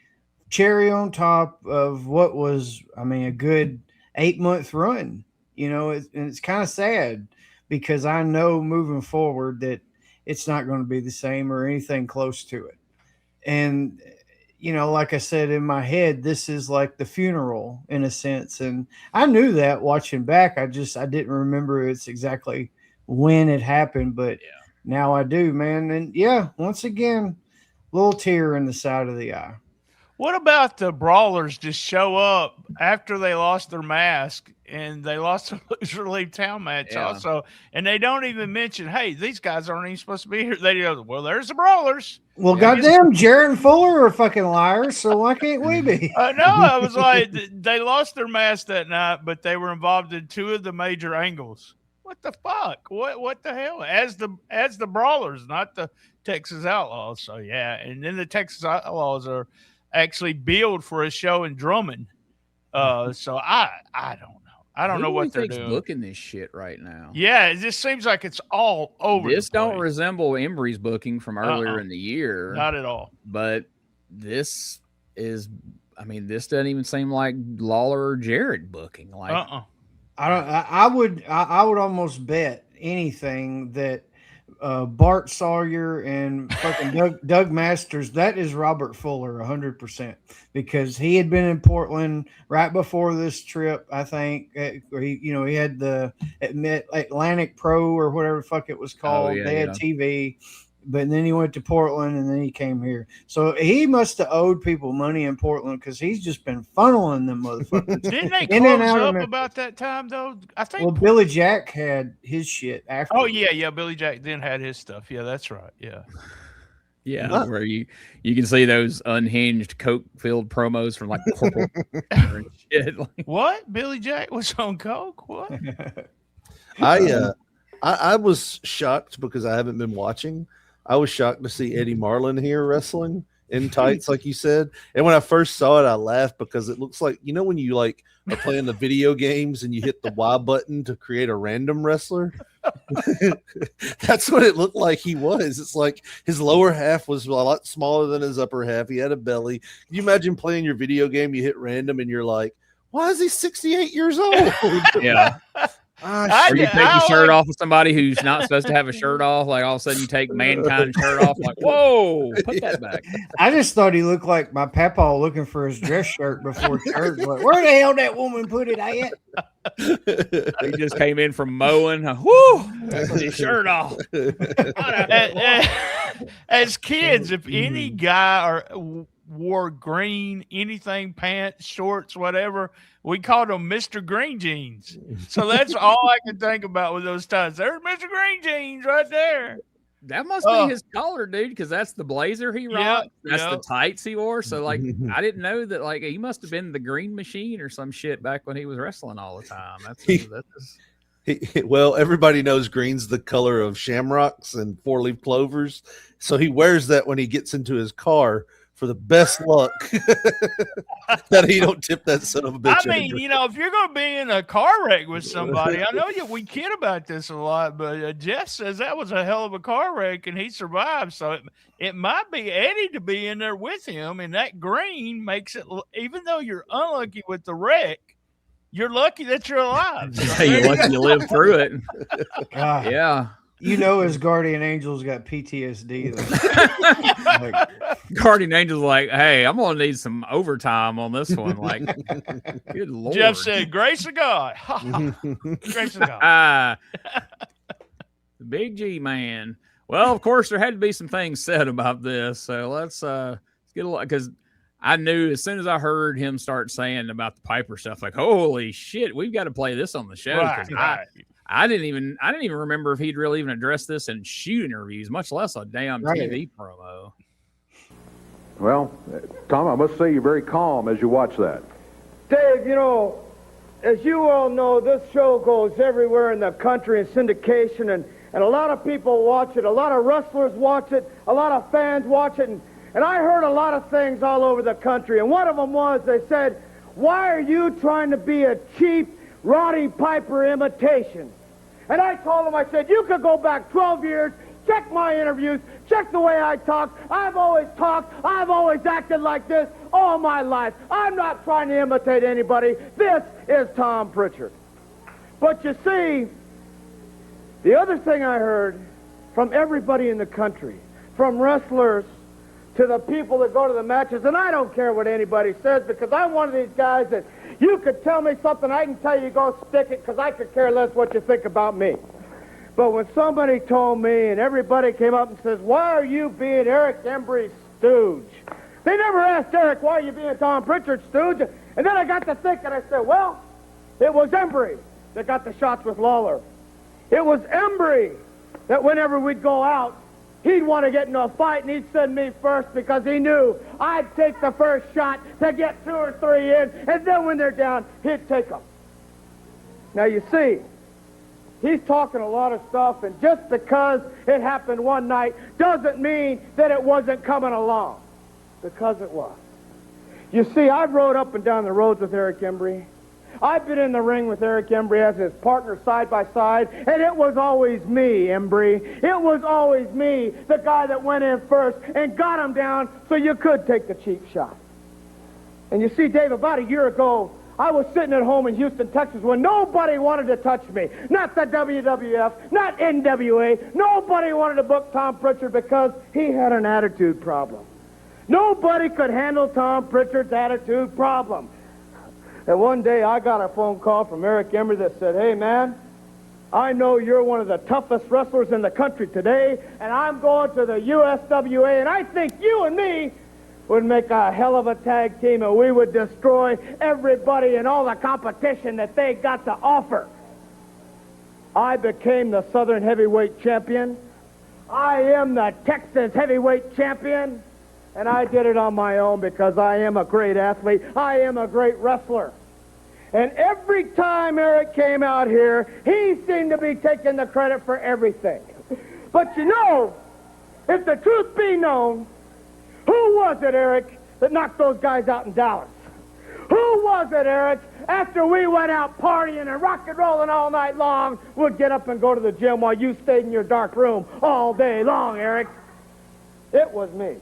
cherry on top of what was, I mean, a good 8-month run. You know, and it's kind of sad, because I know moving forward that it's not going to be the same or anything close to it. And, you know, like I said, in my head, this is like the funeral in a sense. And I knew that watching back. I didn't remember it's exactly when it happened, but now I do, man. And yeah, once again, little tear in the side of the eye. What about the brawlers just show up after they lost their mask and they lost the loser leave town match also, and they don't even mention, hey, these guys aren't even supposed to be here. They go, well, there's the brawlers. Well, goddamn, Jarrett and Fuller are fucking liars, so why can't we be? No, I was like, they lost their mask that night, but they were involved in 2 of the major angles. What the fuck? What the hell? As the brawlers, not the Texas Outlaws. So yeah, and then the Texas Outlaws are actually billed for a show in Drummond. So I don't know. I don't know what they're doing. Booking this shit right now. Yeah, it just seems like it's all over. This don't resemble Embry's booking from earlier in the year. Not at all. But this is, I mean, this doesn't even seem like Lawler or Jarrett booking. Like, I would almost bet anything that Bart Sawyer and fucking Doug Masters, that is Robert Fuller 100%, because he had been in Portland right before this trip. I think he had the Atlantic Pro or whatever the fuck it was called. They had TV, but then he went to Portland and then he came here. So he must have owed people money in Portland, because he's just been funneling them motherfuckers. Didn't they close up about that time though? I think. Well, Billy Jack had his shit after. Oh yeah, Billy Jack then had his stuff. Yeah, that's right. Yeah. Yeah, where you can see those unhinged coke-filled promos from like Corporal and shit. What? Billy Jack was on coke? What? I was shocked because I haven't been watching. I was shocked to see Eddie Marlin here wrestling in tights, like you said. And when I first saw it, I laughed because it looks like, you know, when you like are playing the video games and you hit the Y button to create a random wrestler. That's what it looked like he was. It's like his lower half was a lot smaller than his upper half. He had a belly. Can you imagine playing your video game? You hit random and you're like, why is he 68 years old? Yeah. Or you take your shirt off of somebody who's not supposed to have a shirt off. Like all of a sudden you take Mankind's shirt off. Like, whoa, put that back. I just thought he looked like my papa looking for his dress shirt before church. Like, where the hell that woman put it at? He just came in from mowing. Whoo, with his shirt off. As kids, if any guy wore green, anything, pants, shorts, whatever, we called them Mr. Green Jeans. So that's all I can think about with those times. There's Mr. Green Jeans right there. That must be his color, dude, because that's the blazer he rocked. That's the tights he wore. So, like, I didn't know that, like, he must have been the Green Machine or some shit back when he was wrestling all the time. Well, everybody knows green's the color of shamrocks and four-leaf clovers. So he wears that when he gets into his car for the best luck that he don't tip that son of a bitch. I mean, if you're going to be in a car wreck with somebody, I know we kid about this a lot, but Jeff says that was a hell of a car wreck and he survived. So it might be Eddie to be in there with him, and that green makes it, even though you're unlucky with the wreck, you're lucky that you're alive. So you're lucky you lived through it. God. Yeah. His guardian angel's got PTSD. Guardian angel's like, hey, I'm gonna need some overtime on this one. Like, good Lord. Jeff said, "Grace of God, grace of God." The Big G man. Well, of course, there had to be some things said about this, so let's get a lot, because I knew as soon as I heard him start saying about the Piper stuff, like, holy shit, we've got to play this on the show. Right. I didn't even remember if he'd really even addressed this in shoot interviews, much less a damn TV promo. Well, Tom, I must say you're very calm as you watch that. Dave, as you all know, this show goes everywhere in the country in syndication, and a lot of people watch it. A lot of wrestlers watch it. A lot of fans watch it. And I heard a lot of things all over the country. And one of them was, they said, why are you trying to be a cheap Roddy Piper imitation? And I told him, I said, you could go back 12 years, check my interviews, check the way I talk. I've always talked, I've always acted like this all my life. I'm not trying to imitate anybody. This is Tom Prichard. But you see, the other thing I heard from everybody in the country, from wrestlers to the people that go to the matches, and I don't care what anybody says, because I'm one of these guys that you could tell me something, I can tell you go stick it, because I could care less what you think about me. But when somebody told me, and everybody came up and says, why are you being Eric Embry's stooge? They never asked Eric, why are you being Tom Prichard's stooge? And then I got to thinking, I said, well, it was Embry that got the shots with Lawler. It was Embry that whenever we'd go out, he'd want to get into a fight, and he'd send me first because he knew I'd take the first shot to get 2 or 3 in, and then when they're down, he'd take them. Now, you see, he's talking a lot of stuff, and just because it happened one night doesn't mean that it wasn't coming along, because it was. You see, I've rode up and down the roads with Eric Embry. I've been in the ring with Eric Embry as his partner side by side, and it was always me, Embry. It was always me, the guy that went in first and got him down so you could take the cheap shot. And you see, Dave, about a year ago, I was sitting at home in Houston, Texas, when nobody wanted to touch me. Not the WWF, not NWA. Nobody wanted to book Tom Prichard because he had an attitude problem. Nobody could handle Tom Prichard's attitude problem. And one day I got a phone call from Eric Embry that said, hey, man, I know you're one of the toughest wrestlers in the country today, and I'm going to the USWA, and I think you and me would make a hell of a tag team, and we would destroy everybody and all the competition that they got to offer. I became the Southern Heavyweight Champion. I am the Texas Heavyweight Champion. And I did it on my own because I am a great athlete. I am a great wrestler. And every time Eric came out here, he seemed to be taking the credit for everything. But you know, if the truth be known, who was it, Eric, that knocked those guys out in Dallas? Who was it, Eric, after we went out partying and rock and rolling all night long, would get up and go to the gym while you stayed in your dark room all day long, Eric? It was me.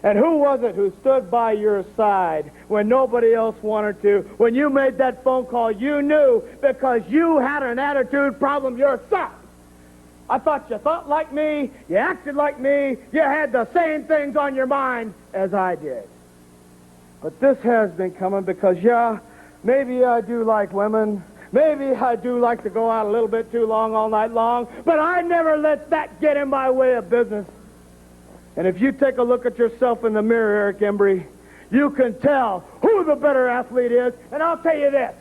And who was it who stood by your side when nobody else wanted to? When you made that phone call, you knew because you had an attitude problem yourself. I thought you thought like me, you acted like me, you had the same things on your mind as I did. But this has been coming because, yeah, maybe I do like women. Maybe I do like to go out a little bit too long all night long, but I never let that get in my way of business. And if you take a look at yourself in the mirror, Eric Embry, you can tell who the better athlete is. And I'll tell you this,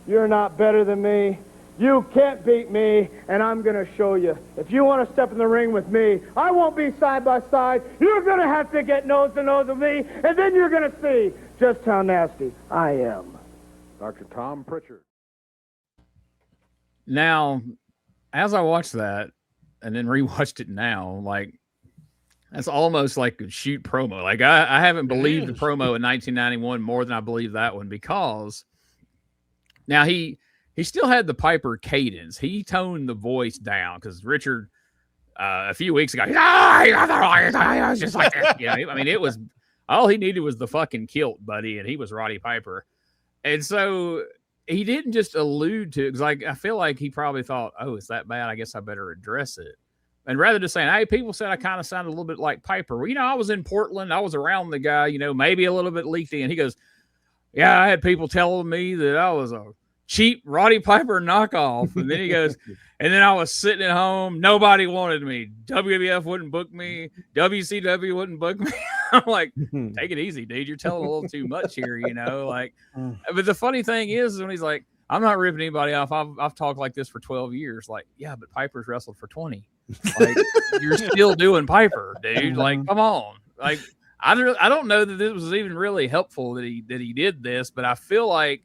you're not better than me. You can't beat me, and I'm going to show you. If you want to step in the ring with me, I won't be side by side. You're going to have to get nose to nose with me, and then you're going to see just how nasty I am. Dr. Tom Prichard. Now, as I watched that and then rewatched it now, like, that's almost like a shoot promo. Like, I haven't believed the promo in 1991 more than I believe that one, because now he still had the Piper cadence. He toned the voice down because Richard a few weeks ago, just like, you know, I mean, it was all he needed was the fucking kilt, buddy, and he was Roddy Piper. And so he didn't just allude to it, because like, I feel like he probably thought, oh, it's that bad, I guess I better address it. And rather than saying, hey, people said I kind of sounded a little bit like Piper. Well, you know, I was in Portland. I was around the guy, you know, maybe a little bit leaky. And he goes, yeah, I had people telling me that I was a cheap Roddy Piper knockoff. And then he goes, and then I was sitting at home. Nobody wanted me. WWF wouldn't book me. WCW wouldn't book me. I'm like, take it easy, dude. You're telling a little too much here, you know, like, but the funny thing is when he's like, I'm not ripping anybody off. I've talked like this for 12 years. Like, yeah, but Piper's wrestled for 20. Like, you're still doing Piper, dude. Like, come on. Like, I don't know that this was even really helpful that he did this, but I feel like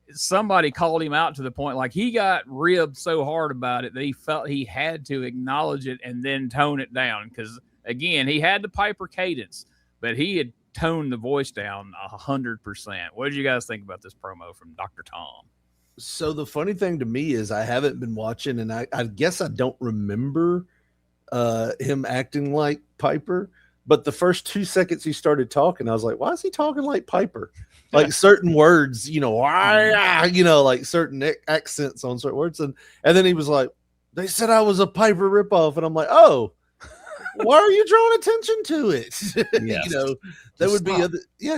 somebody called him out to the point, like, he got ribbed so hard about it that he felt he had to acknowledge it and then tone it down. Because again, he had the Piper cadence, but he had toned the voice down 100%. What did you guys think about this promo from Dr. Tom? So the funny thing to me is I haven't been watching, and I guess I don't remember him acting like Piper. But the first 2 seconds he started talking, I was like, why is he talking like Piper? Like certain words, you know, like certain accents on certain words. And then he was like, they said I was a Piper ripoff. And I'm like, oh, why are you drawing attention to it? Yes. You know, that would be,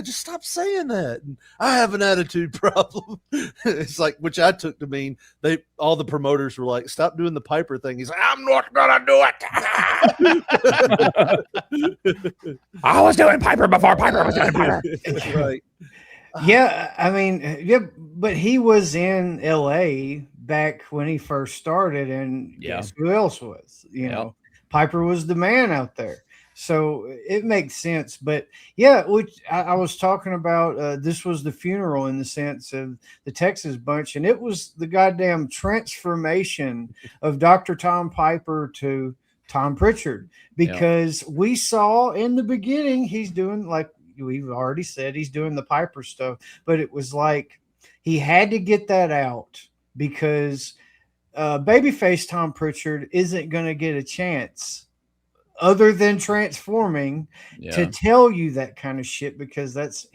just stop saying that. And I have an attitude problem. It's like, which I took to mean all the promoters were like, stop doing the Piper thing. He's like, I'm not gonna do it. I was doing Piper before Piper was doing Piper. That's right. Yeah, I mean, yeah, but he was in LA back when he first started, and guess who else was? You know, Piper was the man out there. So it makes sense. But yeah, which I was talking about, this was the funeral in the sense of the Texas bunch, and it was the goddamn transformation of Dr. Tom Piper to Tom Prichard, because we saw in the beginning he's doing, like we've already said, he's doing the Piper stuff, but it was like he had to get that out because babyface Tom Prichard isn't going to get a chance other than transforming to tell you that kind of shit, because that's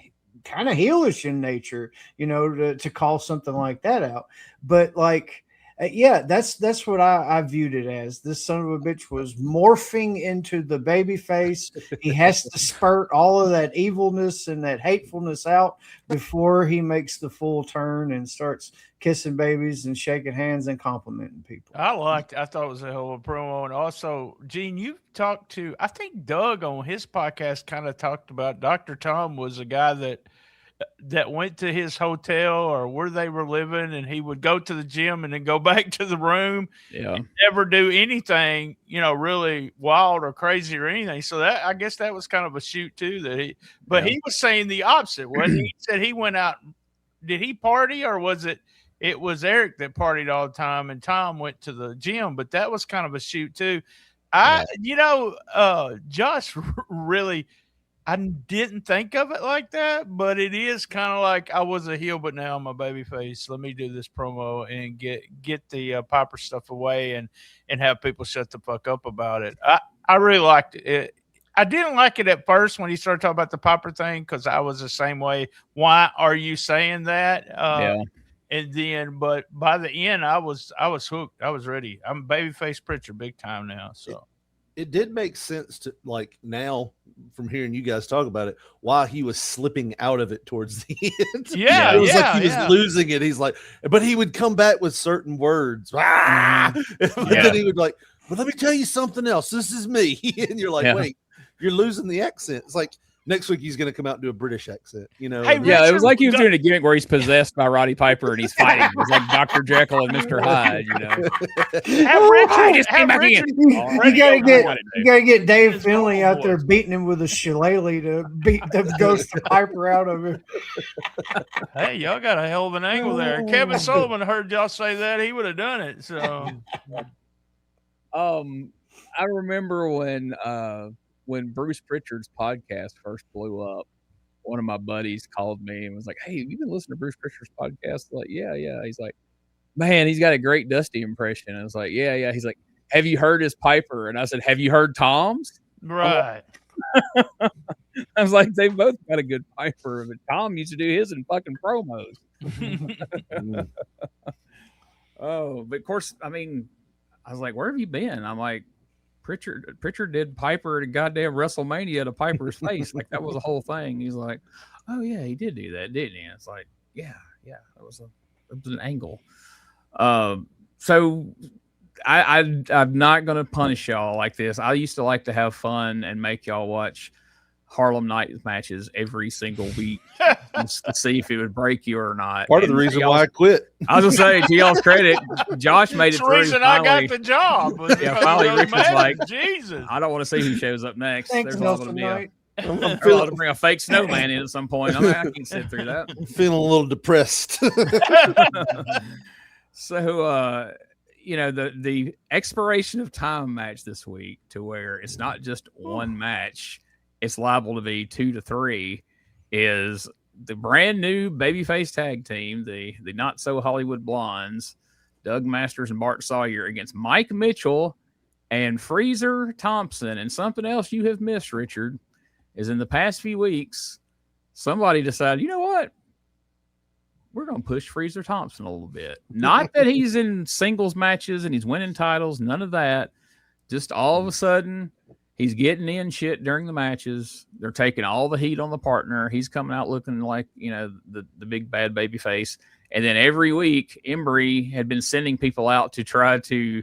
kind of heelish in nature, you know, to call something like that out. But like, that's what I viewed it as. This son of a bitch was morphing into the baby face. He has to spurt all of that evilness and that hatefulness out before he makes the full turn and starts kissing babies and shaking hands and complimenting people. I thought it was a hell of a promo. And also, Gene, you talked to, I think Doug on his podcast kind of talked about Dr. Tom was a guy that went to his hotel or where they were living, and he would go to the gym and then go back to the room and never do anything, you know, really wild or crazy or anything. So that, I guess that was kind of a shoot too, he was saying the opposite. When he said he went out, did he party, or was it was Eric that partied all the time and Tom went to the gym? But that was kind of a shoot too. Josh really, I didn't think of it like that, but it is kind of like I was a heel, but now I'm a baby face. Let me do this promo and get the Piper stuff away and have people shut the fuck up about it. I really liked it. I didn't like it at first when he started talking about the Piper thing because I was the same way. Why are you saying that? Yeah. And then, but by the end, I was hooked. I was ready. I'm babyface Prichard big time now. So it did make sense to like now from hearing you guys talk about it, why he was slipping out of it towards the end. Yeah, it was like he was losing it. He's like, but he would come back with certain words. But then he would like, well, let me tell you something else. This is me. And you're like, wait, you're losing the accent. It's like next week he's going to come out and do a British accent, you know? Hey, it was like he was doing a gimmick where he's possessed by Roddy Piper and he's fighting. It's like Dr. Jekyll and Mr. Hyde, you know? You gotta get Dave Finley out there beating him with a shillelagh to beat the ghost of Piper out of him. Hey, y'all got a hell of an angle there. Kevin Sullivan heard y'all say that. He would have done it. So, I remember when Bruce Prichard's podcast first blew up, one of my buddies called me and was like, "Hey, have you been listening to Bruce Prichard's podcast?" I'm like, yeah. He's like, "Man, he's got a great Dusty impression." I was like, yeah. He's like, "Have you heard his Piper?" And I said, "Have you heard Tom's?" Right. I was like, they both got a good Piper, but Tom used to do his in fucking promos. But of course, I mean, I was like, "Where have you been?" I'm like, Prichard did Piper at goddamn WrestleMania to Piper's face. Like that was a whole thing. He's like, "Oh yeah, he did do that, didn't he?" And it's like, yeah, it was an angle. So I'm not gonna punish y'all like this. I used to like to have fun and make y'all watch Harlem Night matches every single week to see if it would break you or not. Part of the reason why I quit. I was gonna say, to y'all's credit, Josh made it through. That's the reason I got the job. Finally Rich was like, Jesus, I don't want to see who shows up next. Thanks, There's liable to be Knight. I'm to bring a fake snowman in at some point. I can't sit through that. I'm feeling a little depressed. So, the expiration of time match this week, to where it's not just one match, it's liable to be 2 to 3, is the brand new babyface tag team, the not so Hollywood Blondes, Doug Masters and Bart Sawyer, against Mike Mitchell and Freezer Thompson. And something else you have missed, Richard, is in the past few weeks, somebody decided, you know what? We're going to push Freezer Thompson a little bit. Not that he's in singles matches and he's winning titles, none of that. Just all of a sudden, he's getting in shit during the matches. They're taking all the heat on the partner. He's coming out looking like, the big bad baby face. And then every week, Embry had been sending people out to try to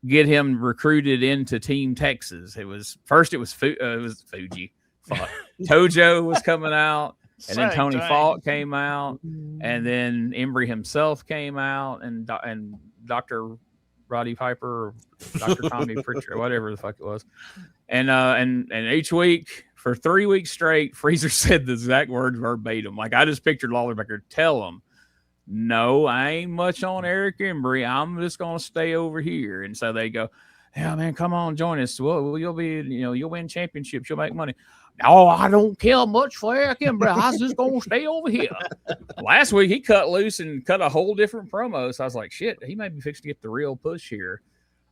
get him recruited into Team Texas. It was Fuji. Fuck. Tojo was coming out. And then Tony Falk came out, and then Embry himself came out, and Dr. Roddy Piper, or Dr. Tommy Prichard, whatever the fuck it was, and each week for 3 weeks straight, Freezer said the exact words verbatim. Like I just pictured Lawler back there, tell him, "No, I ain't much on Eric Embry. I'm just gonna stay over here." And so they go, "Yeah, man, come on, join us. Well, you'll be, you'll win championships, you'll make money." "Oh, I don't care much for Eric Embry. I was just gonna stay over here." Last week he cut loose and cut a whole different promo. So I was like, shit, he may be fixing to get the real push here.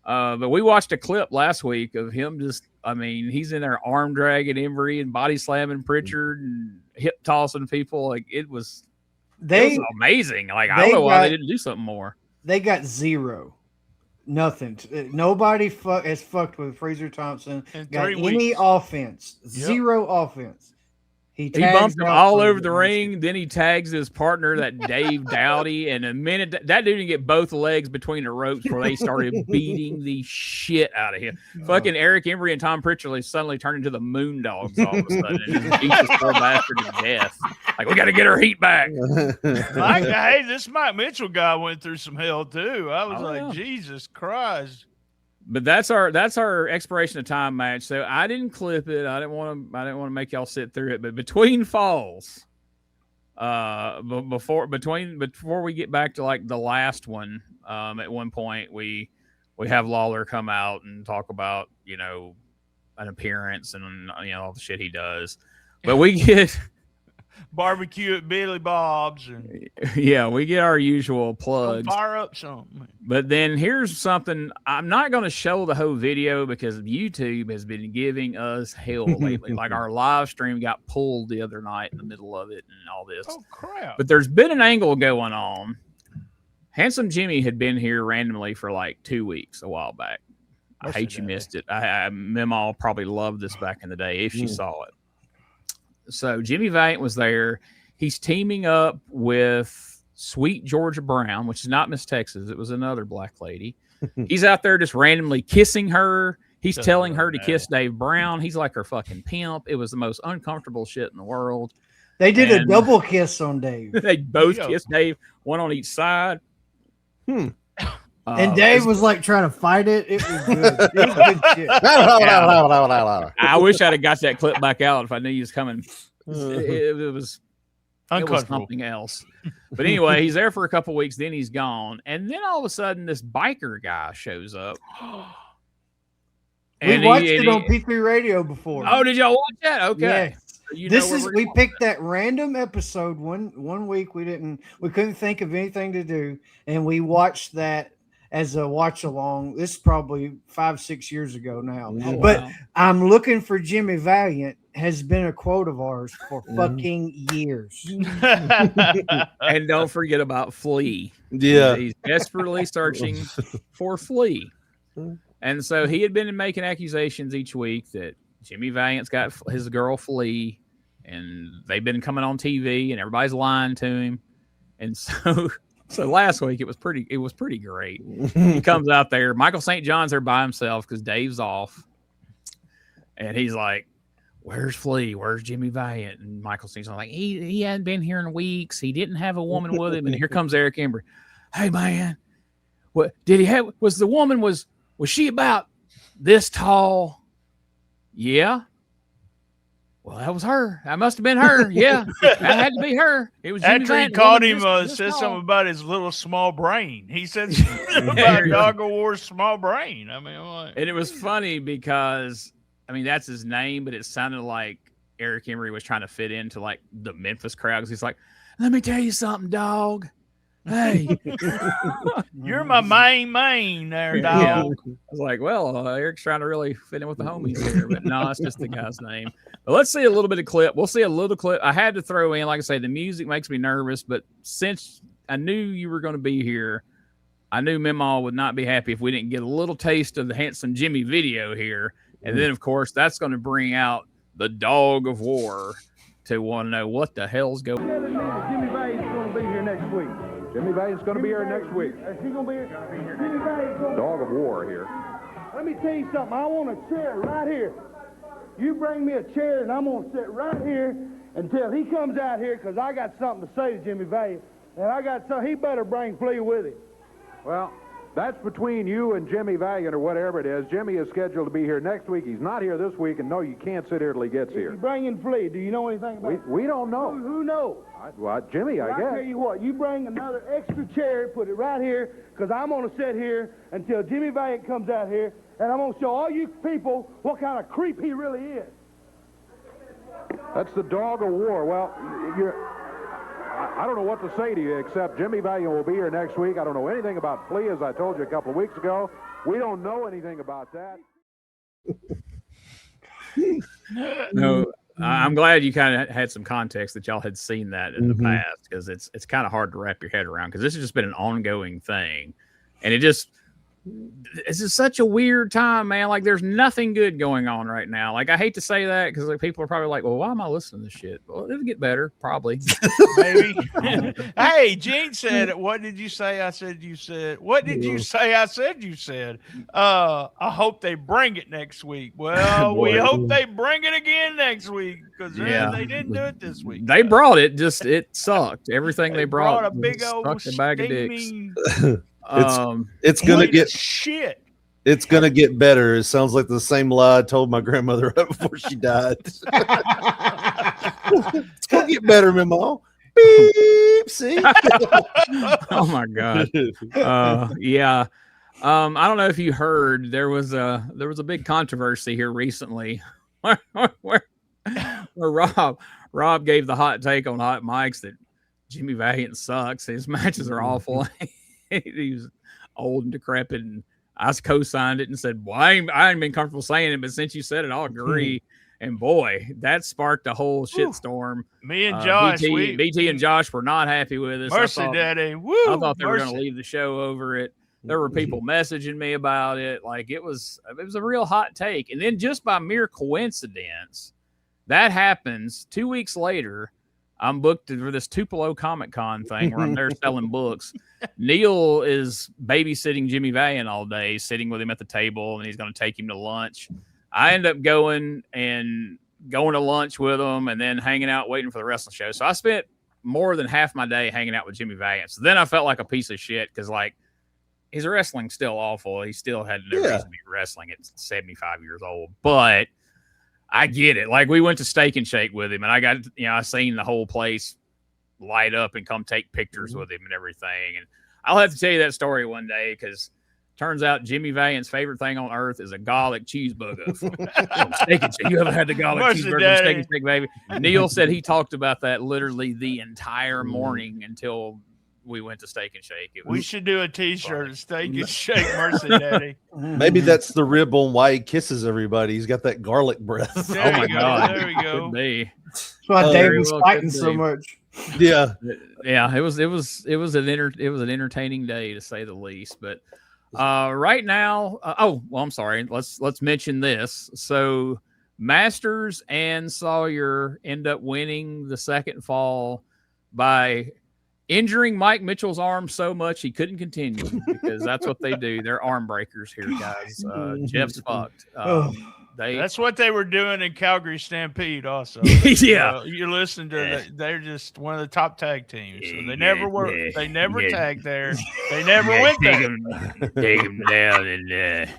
But we watched a clip last week of him he's in there arm dragging Embry and body slamming Prichard and hip tossing people. Like it was amazing. Like I don't know why they didn't do something more. They got zero. Nothing. Nobody has fucked with Freezer Thompson. Got any offense. Zero offense. He bumped him all over the ring. Then he tags his partner, that Dave Dowdy. And a minute, that dude didn't get both legs between the ropes before they started beating the shit out of him. Fucking Eric Embry and Tom Prichard suddenly turned into the Moondogs all of a sudden and just beat this poor bastard to death. Like, we got to get our heat back. Hey, this Mike Mitchell guy went through some hell too. I was Jesus Christ. But that's our expiration of time match. So I didn't clip it. I didn't want to make y'all sit through it. But between falls, before we get back to like the last one, at one point we have Lawler come out and talk about an appearance and all the shit he does. But we get barbecue at Billy Bob's and Yeah, we get our usual plugs. fire up something. But then here's something. I'm not going to show the whole video because YouTube has been giving us hell lately. Like our live stream got pulled the other night in the middle of it and all this. Oh, crap. But there's been an angle going on. Handsome Jimmy had been here randomly for like 2 weeks a while back. I hate you missed it. Mima probably loved this back in the day if she saw it. So Jimmy Valiant was there. He's teaming up with Sweet Georgia Brown, which is not Miss Texas. It was another black lady. He's out there just randomly kissing her. He's telling her to kiss Dave Brown. He's like her fucking pimp. It was the most uncomfortable shit in the world. They did a double kiss on Dave. They both kissed Dave, one on each side. And Dave was like trying to fight it. It was good. It was good shit. I wish I'd have got that clip back out if I knew he was coming. It was something else. But anyway, he's there for a couple weeks. Then he's gone. And then all of a sudden, this biker guy shows up. We watched it on P3 Radio before. Oh, did y'all watch that? Okay. Yeah. We picked that random episode one week. We couldn't think of anything to do, and we watched that as a watch along. This is probably 5-6 years ago now. Oh, but wow. I'm looking for Jimmy Valiant has been a quote of ours for fucking years. And don't forget about Flea. Yeah. He's desperately searching for Flea. And so he had been making accusations each week that Jimmy Valiant's got his girl Flea, and they've been coming on TV, and everybody's lying to him. And so last week it was pretty great. He comes out there. Michael St. John's there by himself because Dave's off, and he's like, "Where's Flea? Where's Jimmy Valiant?" And Michael St. John's like, "He hadn't been here in weeks. He didn't have a woman with him." And here comes Eric Embry. "Hey man, what did he have? Was the woman was she about this tall?" "Yeah." "Well, that was her. That must have been her. Yeah, that had to be her. It was." After he caught him, said something about his little small brain. He said something about Dog of War's small brain. I mean, and it was funny because that's his name, but it sounded like Eric Embry was trying to fit into like the Memphis crowd. Because he's like, "Let me tell you something, dog. Hey, you're my main there, dog." Yeah. I was like, well, Eric's trying to really fit in with the homies here, but no, it's just the guy's name. But let's see a little bit of clip. We'll see a little clip. I had to throw in, like I say, the music makes me nervous, but since I knew you were going to be here, I knew Mima would not be happy if we didn't get a little taste of the Handsome Jimmy video here. And then, of course, that's going to bring out the Dog of War to want to know what the hell's going on. Jimmy Valiant's going to be here next week. Jimmy Valiant's going to be here next week. Is he going to be here? Jimmy Valiant's going to be Dog of War here. Let me tell you something. I want a chair right here. You bring me a chair, and I'm going to sit right here until he comes out here, because I got something to say to Jimmy Valiant. And he better bring Flea with him. Well, that's between you and Jimmy Valiant or whatever it is. Jimmy is scheduled to be here next week. He's not here this week, and no, you can't sit here till he gets here. You bring in Flea. Do you know anything about it? We don't know. Who knows? Jimmy, I guess. I tell you what, you bring another extra chair, put it right here, because I'm going to sit here until Jimmy Valiant comes out here, and I'm going to show all you people what kind of creep he really is. That's the Dog of War. Well, I don't know what to say to you, except Jimmy Valiant will be here next week. I don't know anything about Flea, as I told you a couple of weeks ago. We don't know anything about that. No, I'm glad you kind of had some context that y'all had seen that in the past, because it's kind of hard to wrap your head around, because this has just been an ongoing thing, and it's just such a weird time, man. Like, there's nothing good going on right now. Like, I hate to say that, because like, people are probably like, well, why am I listening to this shit? Well, it'll get better, probably. Maybe. Hey, Gene said, what did you say? I said, you said. What did you say? I said, you said. I hope they bring it next week. Well, we hope they bring it again next week, because they didn't do it this week. They brought it, just it sucked. Everything they brought a big old a bag of dicks. It's gonna get shit. It's gonna get better. It sounds like the same lie I told my grandmother right before she died. It's gonna get better, Mima. Beep. See? Oh my god. Yeah. I don't know if you heard, there was a big controversy here recently where Rob gave the hot take on Hot Mics that Jimmy Valiant sucks. His matches are awful. He was old and decrepit, and I co-signed it and said, well, I ain't been comfortable saying it, but since you said it, I'll agree. And boy, that sparked a whole shitstorm. Me and Josh, BT and Josh were not happy with us. Mercy, Daddy. Woo, I thought they were going to leave the show over it. There were people messaging me about it. Like it was a real hot take. And then just by mere coincidence, that happens 2 weeks later. I'm booked for this Tupelo Comic Con thing where I'm there selling books. Neil is babysitting Jimmy Valiant all day, sitting with him at the table, and he's going to take him to lunch. I end up going to lunch with him and then hanging out waiting for the wrestling show. So I spent more than half my day hanging out with Jimmy Valiant. So then I felt like a piece of shit because, like, his wrestling's still awful. He still had no reason to be wrestling at 75 years old. But I get it. Like, we went to Steak and Shake with him, and I seen the whole place light up and come take pictures with him and everything. And I'll have to tell you that story one day because turns out Jimmy Valiant's favorite thing on earth is a garlic cheeseburger. Steak and Shake. You ever had the garlic cheeseburger from Steak and Shake, baby? Neil said he talked about that literally the entire morning until we went to Steak and Shake. We should do a T-shirt, Steak and Shake, Mercy Daddy. Maybe that's the rib on why he kisses everybody. He's got that garlic breath. There my God. There we go. Could be. That's why David's fighting so much. Yeah. Yeah. It was an entertaining day to say the least. But right now, I'm sorry. Let's mention this. So Masters and Sawyer end up winning the second fall by injuring Mike Mitchell's arm so much he couldn't continue because that's what they do. They're arm breakers here, guys. Jeff's fucked. That's what they were doing in Calgary Stampede also. Yeah. You're listening to that. They're just one of the top tag teams. So they never were. They never tagged there. They never went there. Take them down and then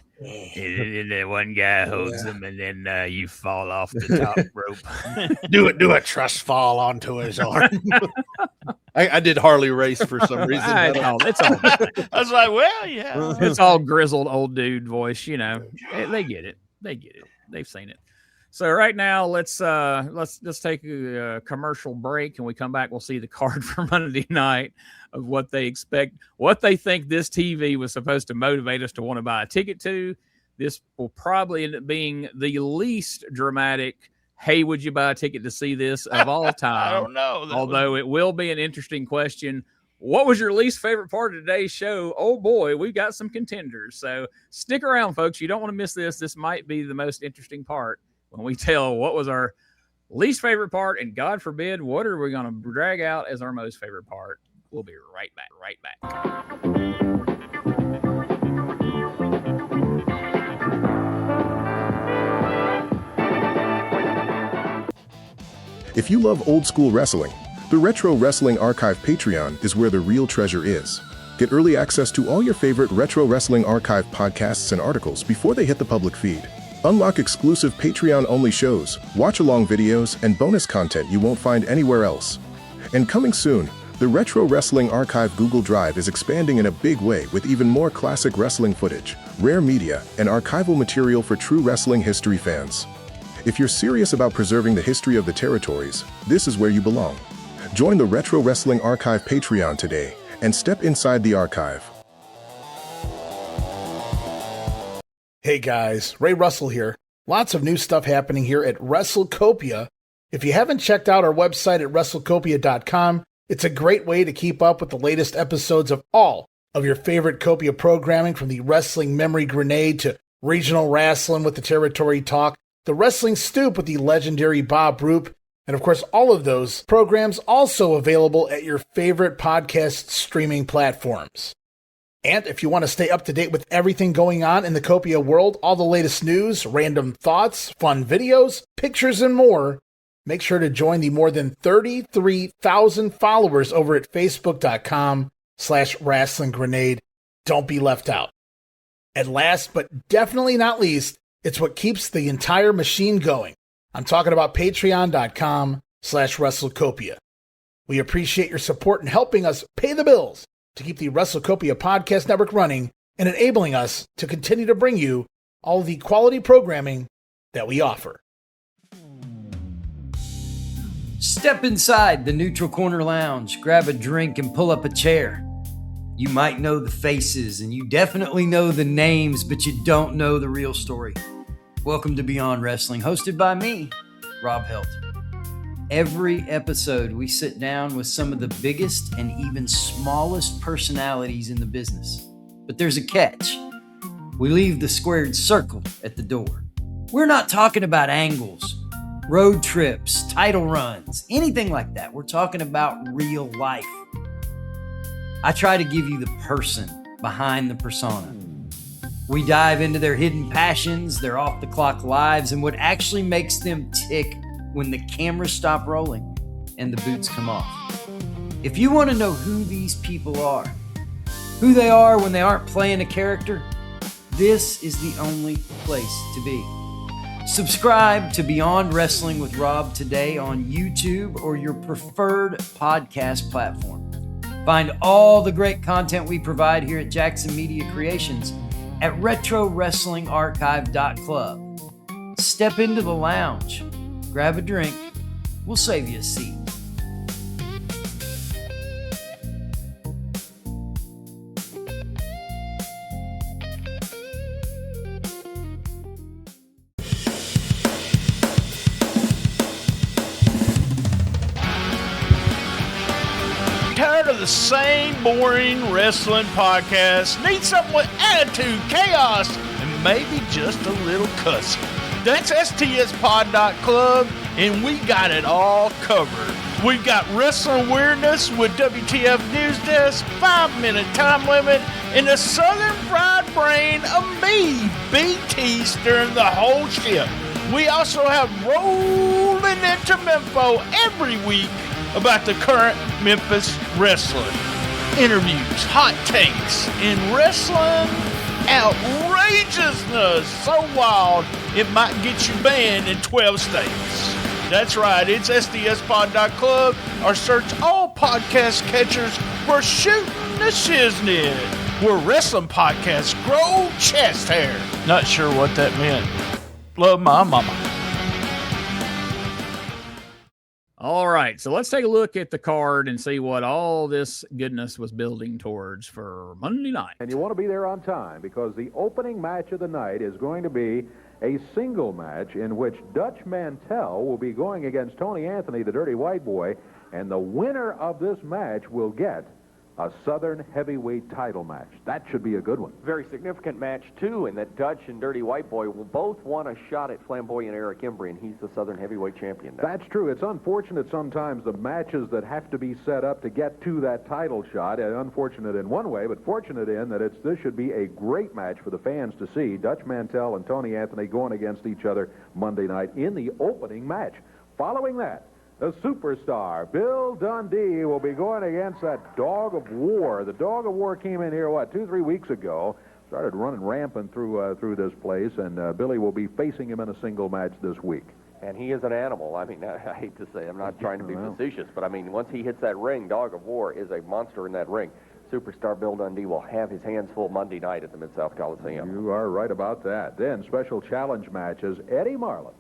one guy holds them and then you fall off the top rope. Do a trust fall onto his arm. I did Harley Race for some reason. It's all I was like, well, yeah. It's all grizzled old dude voice, you know. They get it. They've seen it. So right now, let's take a commercial break, and we come back. We'll see the card for Monday night of what they expect, what they think this TV was supposed to motivate us to want to buy a ticket to. This will probably end up being the least dramatic. Hey, would you buy a ticket to see this of all time? I don't know. Although it will be an interesting question. What was your least favorite part of today's show? Oh, boy, we've got some contenders. So stick around, folks. You don't want to miss this. This might be the most interesting part when we tell what was our least favorite part. And God forbid, what are we going to drag out as our most favorite part? We'll be right back. If you love old school wrestling, the Retro Wrestling Archive Patreon is where the real treasure is. Get early access to all your favorite Retro Wrestling Archive podcasts and articles before they hit the public feed. Unlock exclusive Patreon-only shows, watch-along videos, and bonus content you won't find anywhere else. And coming soon, the Retro Wrestling Archive Google Drive is expanding in a big way with even more classic wrestling footage, rare media, and archival material for true wrestling history fans. If you're serious about preserving the history of the territories, this is where you belong. Join the Retro Wrestling Archive Patreon today and step inside the archive. Hey guys, Ray Russell here. Lots of new stuff happening here at WrestleCopia. If you haven't checked out our website at WrestleCopia.com, it's a great way to keep up with the latest episodes of all of your favorite Copia programming, from the Wrestling Memory Grenade to Regional Wrestling with the Territory Talk, the Wrestling Stoop with the legendary Bob Roop, and of course all of those programs also available at your favorite podcast streaming platforms. And if you want to stay up to date with everything going on in the Copia world, all the latest news, random thoughts, fun videos, pictures, and more, make sure to join the more than 33,000 followers over at Facebook.com/Wrestling Grenade. Don't be left out. And last but definitely not least, it's what keeps the entire machine going. I'm talking about Patreon.com/WrestleCopia. We appreciate your support in helping us pay the bills to keep the WrestleCopia podcast network running and enabling us to continue to bring you all the quality programming that we offer. Step inside the Neutral Corner Lounge, grab a drink, and pull up a chair. You might know the faces, and you definitely know the names, but you don't know the real story. Welcome to Beyond Wrestling, hosted by me, Rob Helt. Every episode, we sit down with some of the biggest and even smallest personalities in the business. But there's a catch. We leave the squared circle at the door. We're not talking about angles, road trips, title runs, anything like that. We're talking about real life. I try to give you the person behind the persona. We dive into their hidden passions, their off-the-clock lives, and what actually makes them tick when the cameras stop rolling and the boots come off. If you want to know who these people are, who they are when they aren't playing a character, this is the only place to be. Subscribe to Beyond Wrestling with Rob today on YouTube or your preferred podcast platform. Find all the great content we provide here at Jackson Media Creations at RetroWrestlingArchive.club. Step into the lounge, grab a drink, we'll save you a seat. Tired of the same boring wrestling podcast? Need something with attitude, chaos, and maybe just a little cussing? That's stspod.club, and we got it all covered. We've got wrestling weirdness with WTF News Desk, 5-minute time limit, and a Southern fried brain of me, BT, stirring the whole ship. We also have rolling into Memphis every week about the current Memphis wrestling. Interviews, hot takes, and wrestling outrageousness so wild it might get you banned in 12 states. That's right, it's SDSpod.club or search all podcast catchers for Shooting the Shiznit, where wrestling podcasts grow chest hair. Not sure what that meant. Love my mama. All right, so let's take a look at the card and see what all this goodness was building towards for Monday night. And you want to be there on time because the opening match of the night is going to be a single match in which Dutch Mantell will be going against Tony Anthony, the Dirty White Boy, and the winner of this match will get a Southern Heavyweight title match. That should be a good one. Very significant match, too, in that Dutch and Dirty White Boy will both want a shot at flamboyant Eric Embry, and he's the Southern Heavyweight champion now. That's true. It's unfortunate sometimes the matches that have to be set up to get to that title shot. Unfortunate in one way, but fortunate in that this should be a great match for the fans to see. Dutch Mantell and Tony Anthony going against each other Monday night in the opening match. Following that, the superstar, Bill Dundee, will be going against that Dog of War. The Dog of War came in here, 2-3 weeks ago, started running rampant through this place, and Billy will be facing him in a single match this week. And he is an animal. I mean, I hate to say, I'm not trying to be facetious, but I mean, once he hits that ring, Dog of War is a monster in that ring. Superstar Bill Dundee will have his hands full Monday night at the Mid-South Coliseum. You are right about that. Then, special challenge matches, Eddie Marlin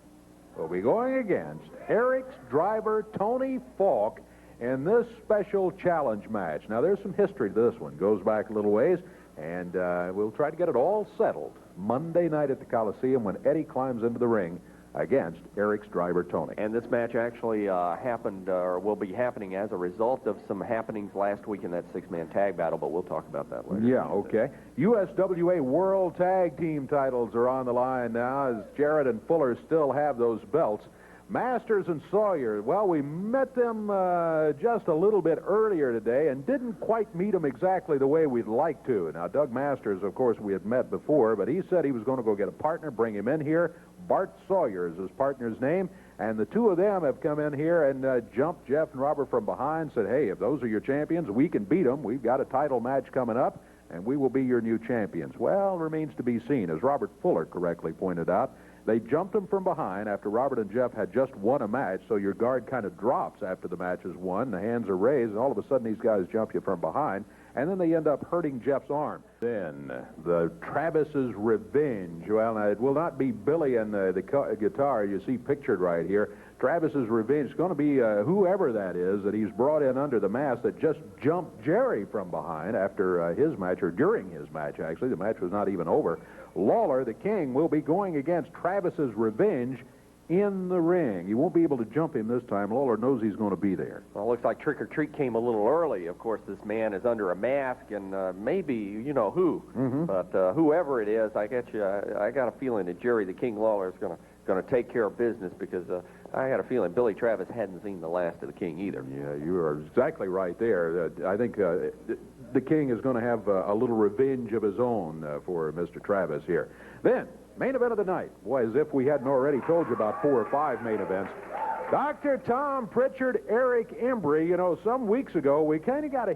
will be going against Eric's driver, Tony Falk, in this special challenge match. Now, there's some history to this one. Goes back a little ways, and we'll try to get it all settled Monday night at the Coliseum when Eddie climbs into the ring against Eric's driver, Tony. And this match actually happened, or will be happening as a result of some happenings last week in that six-man tag battle, but we'll talk about that later. Yeah, okay. USWA World Tag Team titles are on the line now as Jarrett and Fuller still have those belts. Masters and Sawyer, well, we met them just a little bit earlier today and didn't quite meet them exactly the way we'd like to. Now, Doug Masters, of course, we had met before, but he said he was going to go get a partner, bring him in here. Bart Sawyer is his partner's name, and the two of them have come in here and jumped Jeff and Robert from behind, said, hey, if those are your champions, we can beat them. We've got a title match coming up, and we will be your new champions. Well, remains to be seen, as Robert Fuller correctly pointed out. They jumped him from behind after Robert and Jeff had just won a match, so your guard kind of drops after the match is won. The hands are raised, and all of a sudden these guys jump you from behind, and then they end up hurting Jeff's arm. Then the Travis's Revenge. Well, now, it will not be Billy and the guitar you see pictured right here. Travis's revenge is going to be whoever that is that he's brought in under the mask that just jumped Jerry from behind after his match, or during his match, actually. The match was not even over. Lawler, the King, will be going against Travis's revenge in the ring. He won't be able to jump him this time. Lawler knows he's going to be there. Well, it looks like Trick or Treat came a little early. Of course, this man is under a mask, and maybe you know who. But whoever it is, I got a feeling that Jerry the King Lawler is going to take care of business, because I got a feeling Billy Travis hadn't seen the last of the King either. Yeah, you are exactly right there. I think the King is going to have a little revenge of his own for Mr. Travis here. Then, main event of the night. Boy, as if we hadn't already told you about 4 or 5 main events. Dr. Tom Prichard, Eric Embry. You know, some weeks ago, we kind of got a...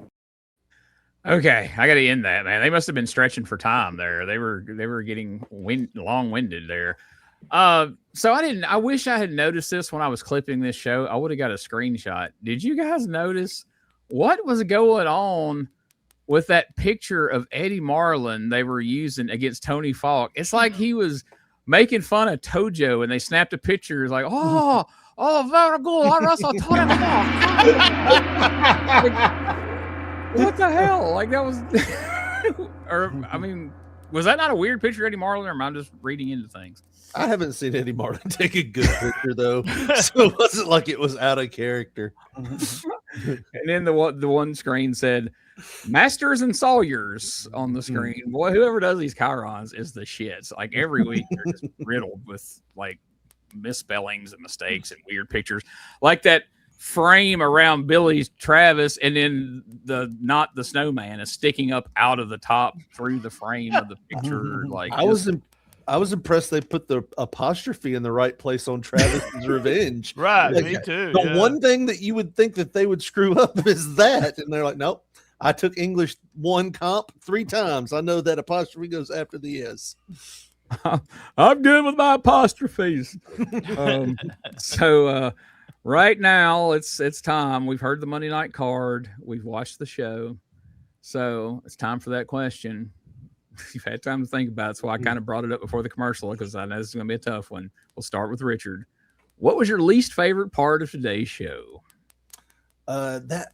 Okay, I got to end that, man. They must have been stretching for time there. They were getting long-winded there. So I wish I had noticed this when I was clipping this show. I would have got a screenshot. Did you guys notice what was going on with that picture of Eddie Marlin they were using against Tony Falk? It's like he was making fun of Tojo, and they snapped a picture. It's like, oh, very good. I wrestled Tony Falk. What the hell? Like, that was, or I mean, was that not a weird picture of Eddie Marlin, or am I just reading into things? I haven't seen Eddie Marlin take a good picture, though, so it wasn't like it was out of character. And then the one screen said Masters and Sawyers on the screen. Boy, whoever does these chirons is the shit. So, like, every week they're just riddled with like misspellings and mistakes and weird pictures, like that frame around Billy Travis, and then not the Snowman is sticking up out of the top through the frame of the picture. Like, I was impressed they put the apostrophe in the right place on Travis's revenge. Right, like, me too. The one thing that you would think that they would screw up is that, and they're like, nope. I took English 1 comp 3 times. I know that apostrophe goes after the S. I'm good with my apostrophes. So right now it's time. We've heard the Monday night card. We've watched the show. So it's time for that question. You've had time to think about it, so I kind of brought it up before the commercial because I know this is going to be a tough one. We'll start with Richard. What was your least favorite part of today's show?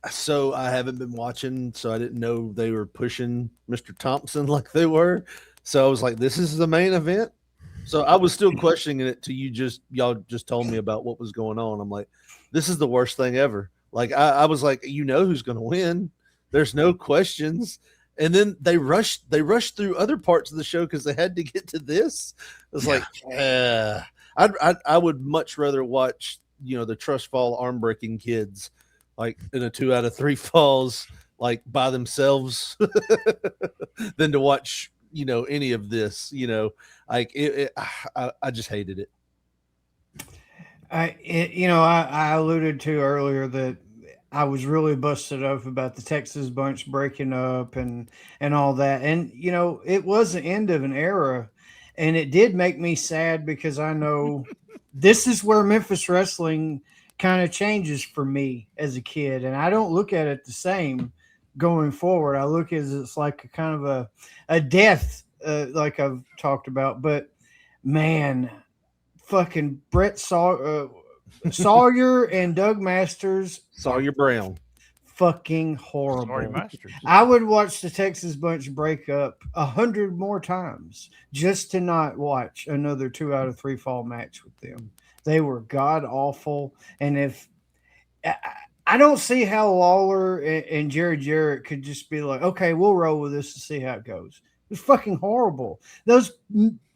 So I haven't been watching, so I didn't know they were pushing Mr. Thompson like they were. So I was like, this is the main event. So I was still questioning it till y'all just told me about what was going on. I'm like, this is the worst thing ever. Like I was like, you know who's going to win. There's no questions. And then they rushed through other parts of the show because they had to get to this. It was like, I would much rather watch, the trust fall arm breaking kids, like in a 2 out of 3 falls, like by themselves, than to watch, any of this. Like I just hated it. I alluded to earlier that I was really busted up about the Texas bunch breaking up and all that. And, it was the end of an era, and it did make me sad because I know this is where Memphis wrestling kind of changes for me as a kid. And I don't look at it the same going forward. I look at it as it's like a kind of a death, like I've talked about. But man, fucking Brett Sawyer and Doug Masters. Sawyer Brown. Fucking horrible. I would watch the Texas bunch break up 100 more times just to not watch another 2 out of 3 fall match with them. They were god awful. And if I don't see how Lawler and Jerry Jarrett could just be like, okay, we'll roll with this and see how it goes. It was fucking horrible. Those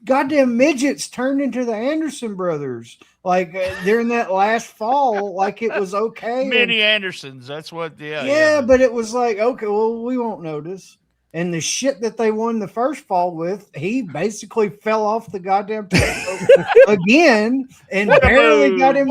goddamn midgets turned into the Anderson brothers, like during that last fall, like it was okay. Many Andersons, that's what. Yeah, but it was like, okay, well, we won't notice. And the shit that they won the first fall with, he basically fell off the goddamn again and barely got him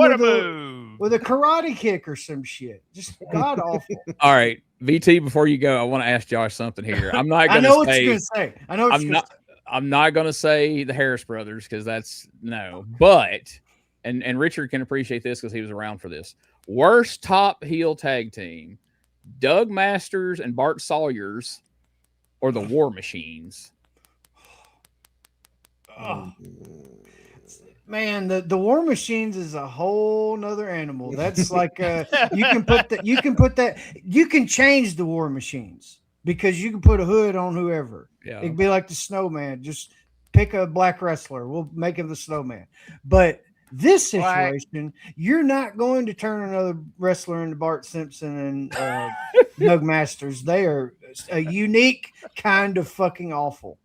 with a karate kick or some shit. Just god awful. All right, VT. Before you go, I want to ask Josh something here. I'm not going to. I know what you're going to say. I know what you're going to say. I'm not going to say the Harris brothers because that's no. But and Richard can appreciate this because he was around for this. Worst top heel tag team: Doug Masters and Bart Sawyers, or the War Machines. Oh. Man, the War Machines is a whole nother animal. That's like you can change the War Machines because you can put a hood on whoever. Yeah. It'd be like the Snowman. Just pick a black wrestler. We'll make him the Snowman. But this situation, you're not going to turn another wrestler into Bart Simpson and Doug Masters. They are a unique kind of fucking awful.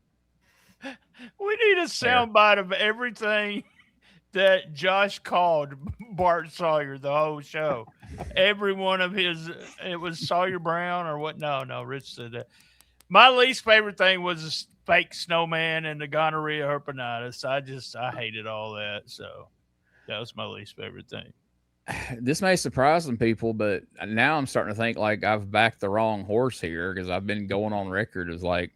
We need a soundbite of everything that Josh called Bart Sawyer the whole show. Every one of his, it was Sawyer Brown or what? No, Rich said that. My least favorite thing was the fake snowman and the gonorrhea herpenitis. I hated all that. So that was my least favorite thing. This may surprise some people, but now I'm starting to think like I've backed the wrong horse here because I've been going on record as like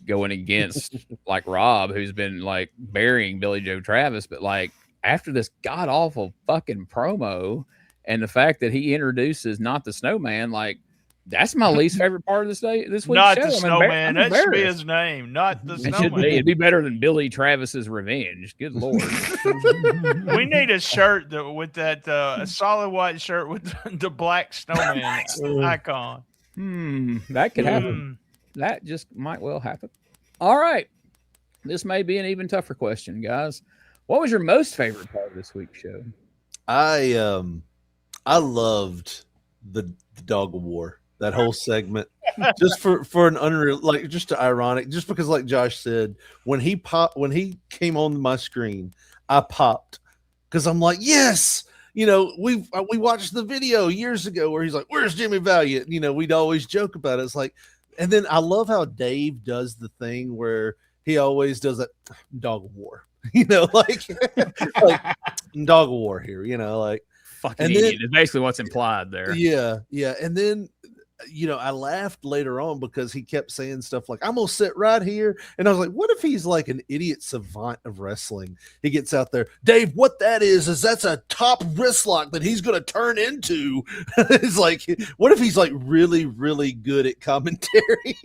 going against like Rob, who's been like burying Billy Joe Travis. But like after this god awful fucking promo and the fact that he introduces not the Snowman, like that's my least favorite part of this week's not show. The Snowman. That should be his name. Not the Snowman. It'd be better than Billy Travis's Revenge. Good Lord. We need a shirt with that a solid white shirt with the black snowman icon. That could happen. That just might well happen. All right. This may be an even tougher question, guys. What was your most favorite part of this week's show? I loved the Dog of War, that whole segment, just for an unreal, like just ironic, just because like Josh said, when he came on my screen, I popped because I'm like, yes, you know, we watched the video years ago where he's like, where's Jimmy Valiant? You know, we'd always joke about it. It's like, and then I love how Dave does the thing where he always does that Dog of War, you know, like Dog of War here, you know, like fucking idiot is basically what's implied there. Yeah. And then, you know, I laughed later on because he kept saying stuff like, I'm gonna sit right here. And I was like, what if he's like an idiot savant of wrestling? He gets out there, Dave, what that is that's a top wrist lock that he's gonna turn into. It's like, what if he's like really, really good at commentary?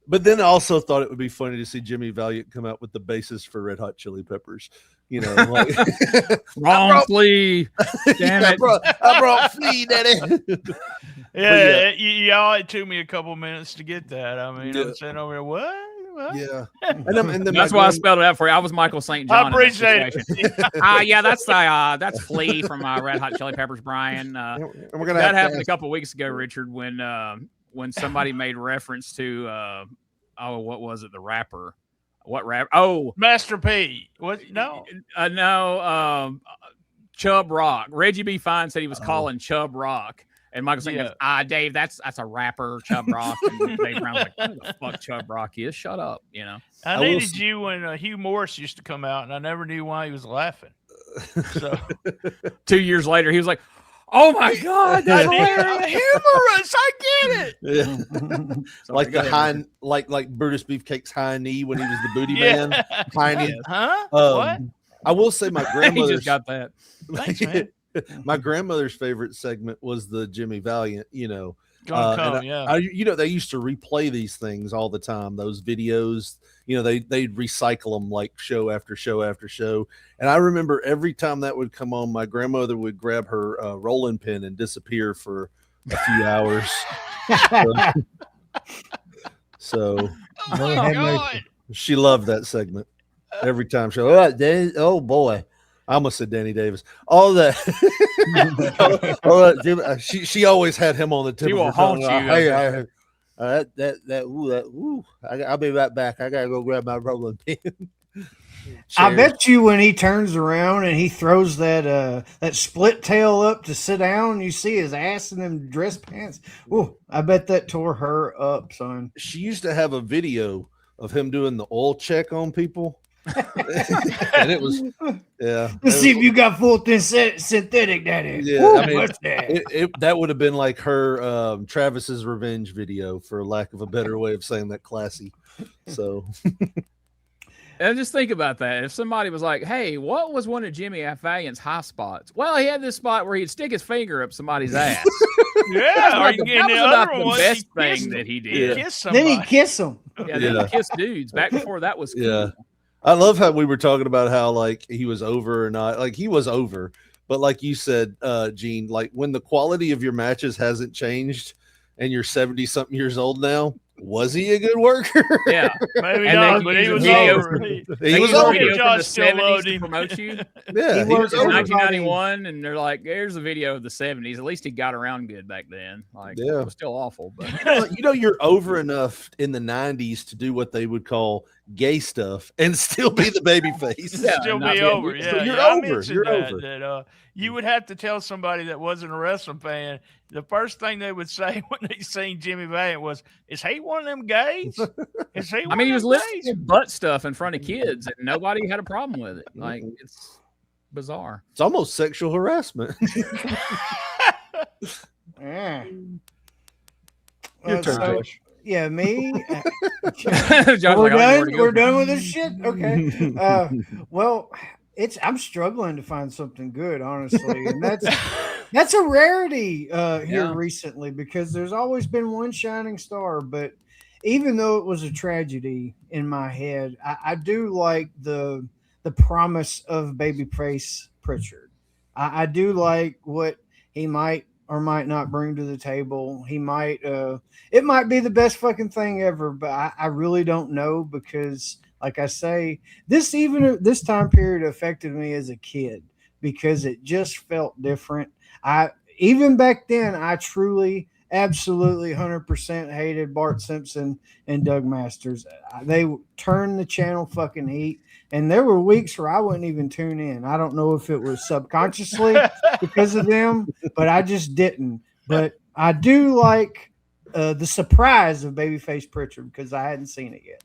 But then I also thought it would be funny to see Jimmy Valiant come out with the basis for Red Hot Chili Peppers. You know, like wrong flea. Damn it. I brought flea, daddy. Yeah, y'all, it took me a couple minutes to get that. I mean, I'm sitting over there, what? Yeah. And then that's why I spelled it out for you. I was Michael St. John. I appreciate it. Yeah, that's Flea from Red Hot Chili Peppers, Brian. We're gonna that happened a couple of weeks ago, Richard, when somebody made reference to what was it, the rapper? What rap? Oh, Master P. What? No, Chub Rock. Reggie B. Fine said he was calling Chub Rock, and Michael said, Dave, that's a rapper, Chub Rock. And Dave Brown was like, who the fuck Chub Rock is? Shut up, you know. I needed you when Hugh Morris used to come out, and I never knew why he was laughing. So 2 years later, he was like, oh my God, that's hilarious. Humorous. I get it. Yeah. Like the high, like Brutus Beefcake's high knee when he was the booty man. High knee. Huh? What? I will say my grandmother just got that. Thanks, man. My grandmother's favorite segment was the Jimmy Valiant, you know. You know, they used to replay these things all the time, those videos. You know, they'd recycle them like show after show after show. And I remember every time that would come on, my grandmother would grab her rolling pin and disappear for a few hours. So she loved that segment every time. She, oh boy. I almost said Danny Davis. All that. She always had him on the tip. He will haunt you. I'll be right back. I gotta go grab my rolling pin. I bet you when he turns around and he throws that split tail up to sit down, you see his ass in them dress pants. Ooh, I bet that tore her up, son. She used to have a video of him doing the oil check on people. And it was, Let's see if you got full thin synthetic, daddy. Yeah, Woo, I mean, that would have been like her Travis's revenge video, for lack of a better way of saying that, classy. So, and just think about that. If somebody was like, "Hey, what was one of Jimmy Valiant's high spots?" Well, he had this spot where he'd stick his finger up somebody's ass. That was the best thing that he did. Then he kiss them. Yeah, then he kissed dudes. Back before that was cool. Yeah. I love how we were talking about how like he was over or not. Like he was over, but like you said, Gene, like when the quality of your matches hasn't changed and you're 70 something years old now, was he a good worker? Yeah, maybe and not, but he was over. He was over. Josh still loved to him. promote you. Yeah, he was in 1991, and they're like, "Here's a video of the '70s." At least he got around good back then. Like, Yeah. it was still awful, but you're over enough in the 90s to do what they would call gay stuff and still be the baby face. Still be over. Yeah, You're I over. mentioned You're that, over. that you would have to tell somebody that wasn't a wrestling fan, the first thing they would say when they seen Jimmy Valiant was, "Is he one of them gays? Is he?" I mean, he was listening butt stuff in front of kids, and nobody had a problem with it. Like, it's bizarre. It's almost sexual harassment. Yeah. Your turn, Josh. Yeah, me. Josh, we're like, I done. already We're go. done with this shit. Okay. Well, I'm struggling to find something good, honestly, and that's a rarity here recently because there's always been one shining star. But even though it was a tragedy in my head, I do like the promise of babyface Prichard. I do like what he might or might not bring to the table. He might, it might be the best fucking thing ever, but I really don't know because, like I say, this time period affected me as a kid because it just felt different. Even back then, I truly, absolutely, 100% hated Bart Simpson and Doug Masters. They turned the channel fucking heat. And there were weeks where I wouldn't even tune in. I don't know if it was subconsciously because of them, but I just didn't. But I do like the surprise of babyface Prichard because I hadn't seen it yet.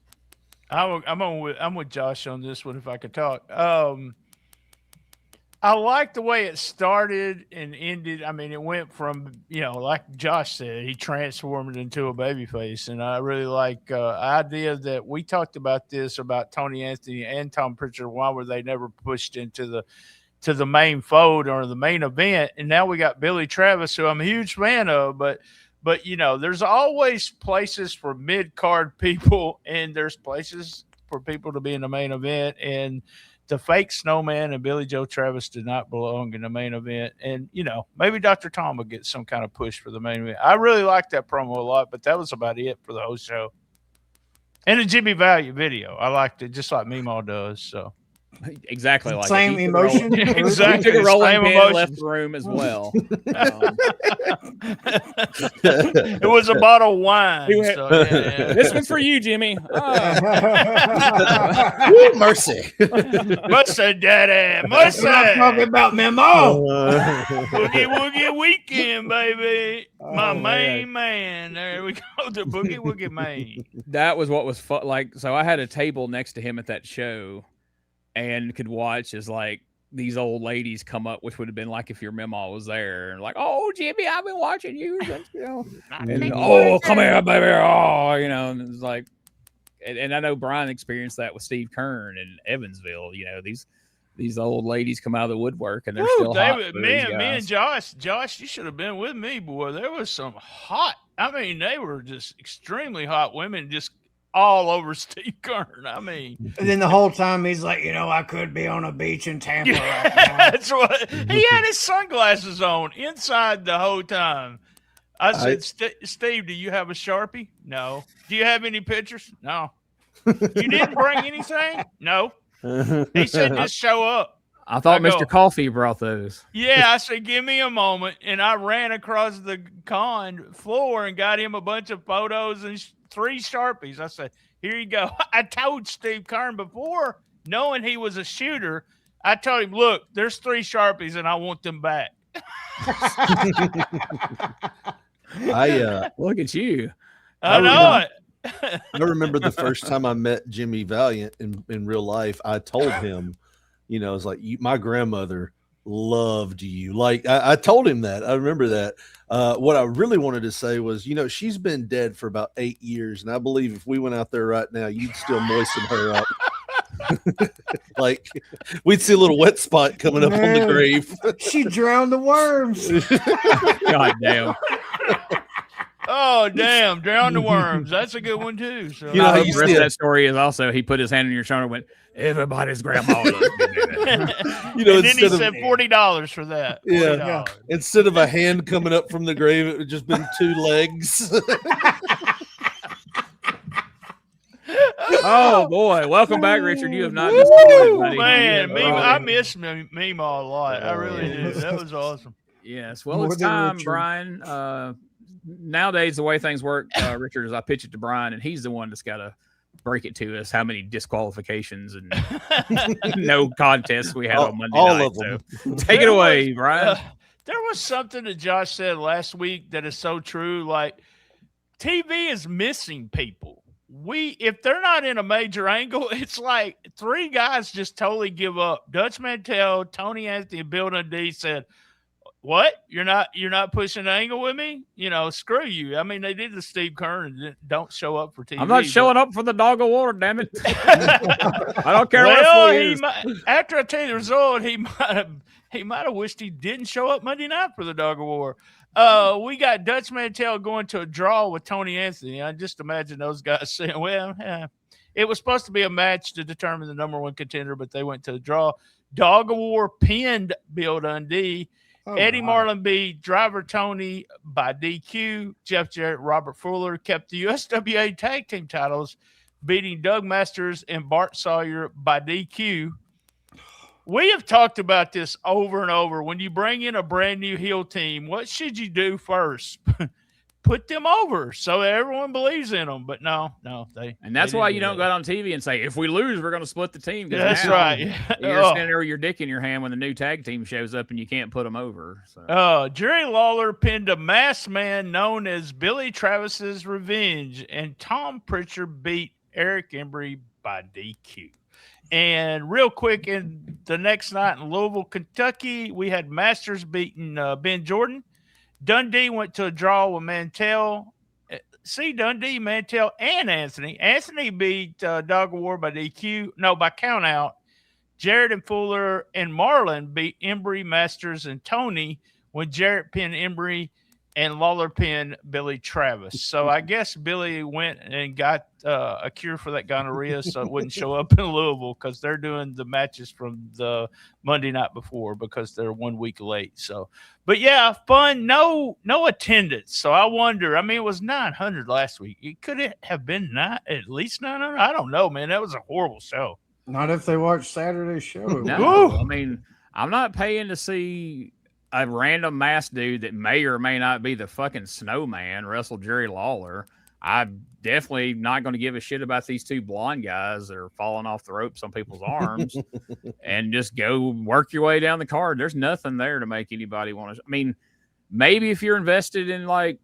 I'm with Josh on this one if I could talk. I like the way it started and ended. I mean, it went from, like Josh said, he transformed into a babyface. And I really like idea that we talked about this about Tony Anthony and Tom Prichard. Why were they never pushed into the main fold or the main event? And now we got Billy Travis, who I'm a huge fan of, but there's always places for mid-card people and there's places for people to be in the main event. And the fake Snowman and Billy Joe Travis did not belong in the main event. And, maybe Dr. Tom will get some kind of push for the main event. I really liked that promo a lot, but that was about it for the whole show. And the Jimmy Valiant video. I liked it just like Meemaw does. So exactly like same emotion. Exactly. Took a rolling pin, left the room as well. It was a bottle of wine. This one's for you, Jimmy. Woo, mercy. Mercy, daddy. Mercy. I'm talking about Memo. Boogie Woogie Weekend, baby. My main man. There we go. The Boogie Woogie man. That was what was fun. Like, so I had a table next to him at that show and could watch as like these old ladies come up, which would have been like if your Memo was there and like, "Oh, Jimmy, I've been watching you." And, "Oh, come here, baby." Oh, and it's like, and I know Brian experienced that with Steve Kern in Evansville. These old ladies come out of the woodwork and they're still hot. Me and Josh, you should have been with me, boy. There was some hot. I mean, they were just extremely hot women, just all over Steve Kern. I mean, and then the whole time he's like, I could be on a beach in Tampa right now. That's what he had his sunglasses on inside the whole time. I said, Steve, do you have a Sharpie? No. Do you have any pictures? No. You didn't bring anything? No. He said, just show up. I thought Mr. Coffee brought those. Yeah, I said, give me a moment. And I ran across the con floor and got him a bunch of photos and 3 Sharpies. I said, here you go. I told Steve Kern before, knowing he was a shooter, I told him, look, there's 3 Sharpies and I want them back. Look at you. I know it. I remember the first time I met Jimmy Valiant in real life. I told him, I was like, my grandmother loved you. Like I told him that. I remember that. What I really wanted to say was, she's been dead for about 8 years, and I believe if we went out there right now, you'd still moisten her up. Like we'd see a little wet spot coming up on the grave. She drowned the worms. God damn. Oh, damn. Drown the worms. That's a good one, too. So, you know, the rest of that story is also he put his hand on your shoulder and went, everybody's grandma. You know, and then he said $40 for that. $40. Yeah. Instead of a hand coming up from the grave, it would just been 2 legs. Oh boy! Welcome back, Richard. You have not disappointed, buddy. Man, I miss Meemaw a lot. I really do. That was awesome. Yes. Well, it's time, Brian. Nowadays, the way things work, Richard, is I pitch it to Brian, and he's the one that's got to break it to us how many disqualifications and no contests we had on Monday night. Of them. So take it away, Brian. There was something that Josh said last week that is so true. Like, TV is missing people. If they're not in a major angle, it's like 3 guys just totally give up. Dutch Mantell, Tony Anthony, and Bill Dundee said, "What? You're not pushing an angle with me? You know, screw you." I mean, they did the Steve Kern and don't show up for TV. I'm not showing up for the dog of war, damn it. I don't care what it is. After I tell you the result, he might have wished he didn't show up Monday night for the dog of war. We got Dutch Mantell going to a draw with Tony Anthony. I just imagine those guys saying, well, it was supposed to be a match to determine the number 1 contender, but they went to the draw. Dog of War pinned Bill Dundee. Eddie Marlin beat Driver Tony by DQ. Jeff Jarrett, Robert Fuller kept the USWA tag team titles, beating Doug Masters and Bart Sawyer by DQ. We have talked about this over and over. When you bring in a brand new heel team, what should you do first? Put them over so everyone believes in them. But no, and that's why you don't go on TV and say, if we lose, we're going to split the team. That's right. You're standing there with your dick in your hand when the new tag team shows up and you can't put them over. So. Jerry Lawler pinned a masked man known as Billy Travis's Revenge, and Tom Prichard beat Eric Embry by DQ. And real quick, in the next night in Louisville, Kentucky, we had Masters beating Ben Jordan. Dundee went to a draw with Mantell. Dundee, Mantell, and Anthony. Anthony beat Dog of War by by count out. Jarrett and Fuller and Marlin beat Embry, Masters, and Tony when Jarrett pinned Embry and Lawler pinned Billy Travis. So I guess Billy went and got a cure for that gonorrhea so it wouldn't show up in Louisville, because they're doing the matches from the Monday night before because they're 1 week late. So, but yeah, fun. No attendance. So I wonder, I mean, it was 900 last week. It could have been at least 900. I don't know, man. That was a horrible show. Not if they watched Saturday's show. No, I mean, I'm not paying to see a random masked dude that may or may not be the fucking Snowman wrestle Jerry Lawler. I'm definitely not going to give a shit about these 2 blonde guys that are falling off the ropes on people's arms and just go work your way down the card. There's nothing there to make anybody want to. I mean, maybe if you're invested in like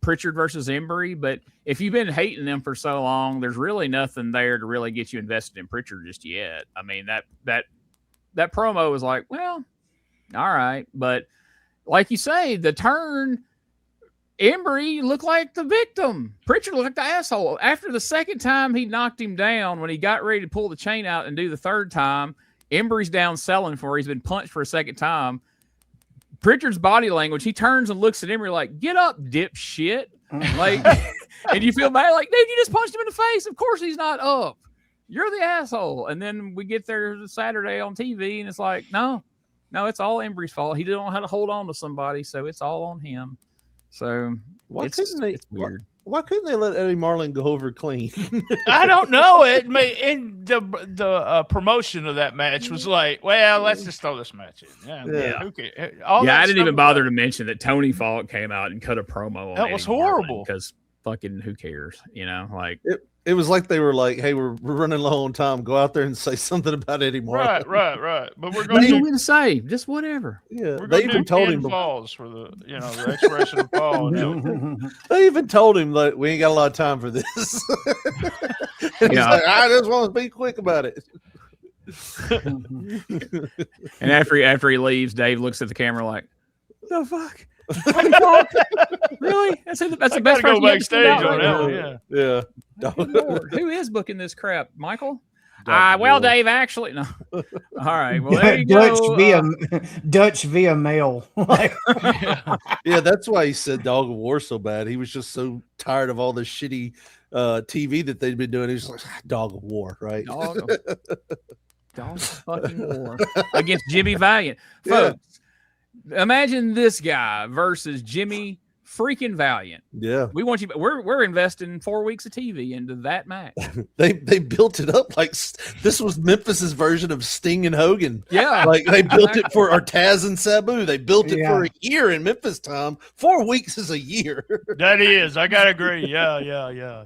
Prichard versus Embry, but if you've been hating them for so long, there's really nothing there to really get you invested in Prichard just yet. I mean, that promo was like, well, all right. But like you say, the turn, Embry looked like the victim. Prichard looked like the asshole. After the second time he knocked him down, when he got ready to pull the chain out and do the third time, Embry's down selling for. He's been punched for a second time. Prichard's body language, he turns and looks at Embry like, get up, dipshit. Like, and you feel bad, like, dude, you just punched him in the face. Of course he's not up. You're the asshole. And then we get there Saturday on TV, and it's like, no, it's all Embry's fault. He didn't know how to hold on to somebody, so it's all on him. So it's weird. Why couldn't they let Eddie Marlin go over clean? I don't know. And the promotion of that match was like, well, let's just throw this match in. Yeah. Okay. I didn't even bother to mention that Tony Falk came out and cut a promo on that. Was horrible because fucking who cares? You know, like it was like they were like, hey, we're running low on time. Go out there and say something about Eddie Marlin. Right. But we're going to say just whatever. Yeah, they even told him falls for the expression of fall. They even told him that we ain't got a lot of time for this. And he's like, I just want to be quick about it. And after he leaves, Dave looks at the camera like, the fuck. Really? That's the best person. Go backstage on that one. Yeah. Lord, who is booking this crap? Michael? Well, Dave, actually, no. All right. Well, there you go. Dutch via mail. Yeah, that's why he said Dog of War so bad. He was just so tired of all the shitty TV that they'd been doing. He was like, Dog of War, right? Dog of fucking war against Jimmy Valiant. Folks, imagine this guy versus Jimmy freaking Valiant. Yeah, we want you. We're investing 4 weeks of TV into that match. They built it up like this was Memphis's version of Sting and Hogan. Yeah, like they built it for Artaz and Sabu. They built it for a year in Memphis time. 4 weeks is a year. That is, I gotta agree. Yeah.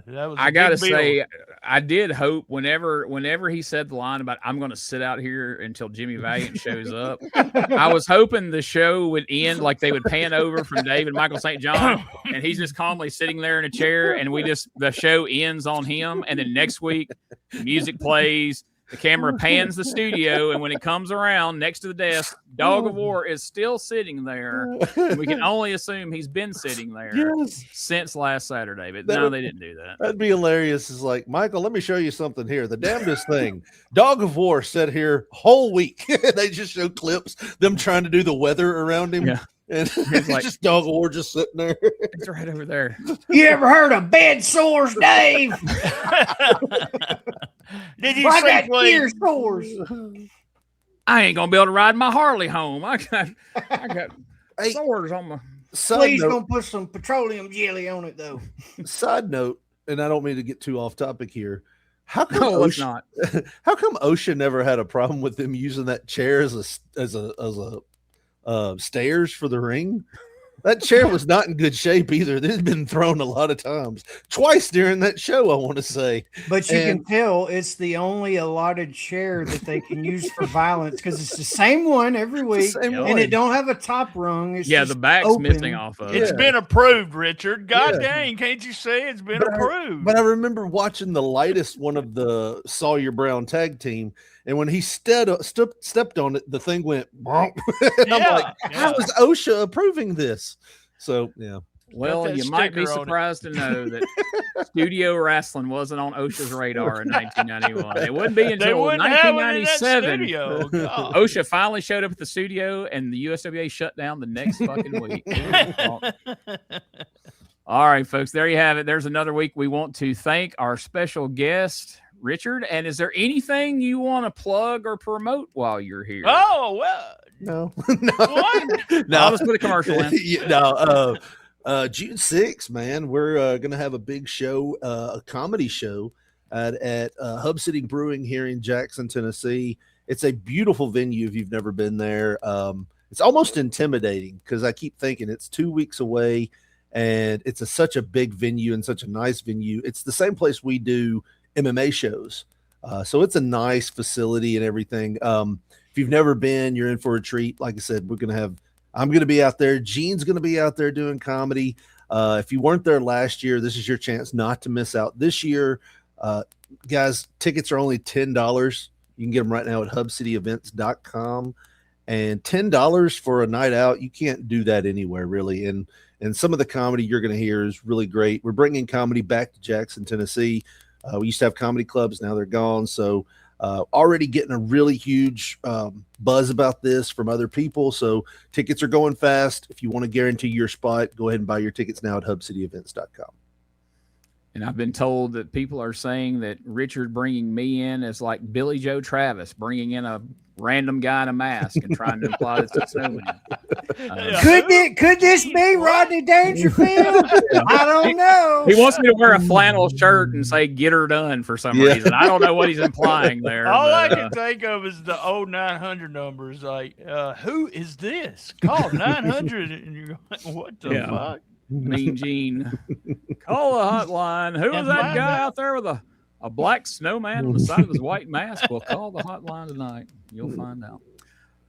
That was. I gotta say, I did hope whenever he said the line about I'm going to sit out here until Jimmy Valiant shows up. I was hoping the show would end like they would pan over from Dave and Michael St. John. And he's just calmly sitting there in a chair, and the show ends on him. And then next week, music plays, the camera pans the studio, and when it comes around next to the desk, Dog of War is still sitting there. And we can only assume he's been sitting there since last Saturday. But no, they didn't do that. That'd be hilarious. It's like, Michael, let me show you something here. The damnedest thing. Dog of War sat here whole week. They just show clips, them trying to do the weather around him. Yeah. And it's like just Dog of War just sitting there. It's right over there. You ever heard of bed sores, Dave? Did you I got ear sores. I ain't gonna be able to ride my Harley home. I got sores on my. Please don't put some petroleum jelly on it, though. Side note, and I don't mean to get too off topic here. How come OSHA, How come OSHA never had a problem with them using that chair as a stairs for the ring? That chair was not in good shape either. This has been thrown a lot of times, twice during that show, I want to say. But you can tell it's the only allotted chair that they can use for violence because it's the same one every week, and it don't have a top rung. It's the back's open. missing off of it. It's been approved, Richard. God dang, can't you say it's been approved? But I remember watching the lightest one of the Sawyer Brown tag team, and when he stepped on it, the thing went bonk. I'm like, how is OSHA approving this? So, yeah. Well, you might be surprised to know that studio wrestling wasn't on OSHA's radar in 1991. It wouldn't be until 1997. OSHA finally showed up at the studio, and the USWA shut down the next fucking week. All right, folks, there you have it. There's another week. We want to thank our special guest, Richard. And is there anything you want to plug or promote while you're here? Oh, well. No. No. I'll just put a commercial in. June 6th, man, we're going to have a big show, a comedy show at Hub City Brewing here in Jackson, Tennessee. It's a beautiful venue if you've never been there. It's almost intimidating because I keep thinking it's 2 weeks away, and it's such a big venue and such a nice venue. It's the same place we do MMA shows. So it's a nice facility and everything. If you've never been, you're in for a treat. Like I said, I'm going to be out there. Gene's going to be out there doing comedy. If you weren't there last year, this is your chance not to miss out this year. Guys, tickets are only $10. You can get them right now at hubcityevents.com. And $10 for a night out, you can't do that anywhere, really. And some of the comedy you're going to hear is really great. We're bringing comedy back to Jackson, Tennessee. We used to have comedy clubs. Now they're gone. So already getting a really huge buzz about this from other people. So tickets are going fast. If you want to guarantee your spot, go ahead and buy your tickets now at hubcityevents.com. And I've been told that people are saying that Richard bringing me in is like Billy Joe Travis bringing in a random guy in a mask and trying to imply it's a snowman. Could this be Rodney Dangerfield? I don't know. He wants me to wear a flannel shirt and say "Get her done" for some reason. I don't know what he's implying there. All I can think of is the old 900 numbers. Like, who is this? Call 900, and you're going, "What the fuck?" Mean Gene. Call the hotline. Who was that guy out there with a black snowman on the side of his white mask? Well, call the hotline tonight. You'll find out.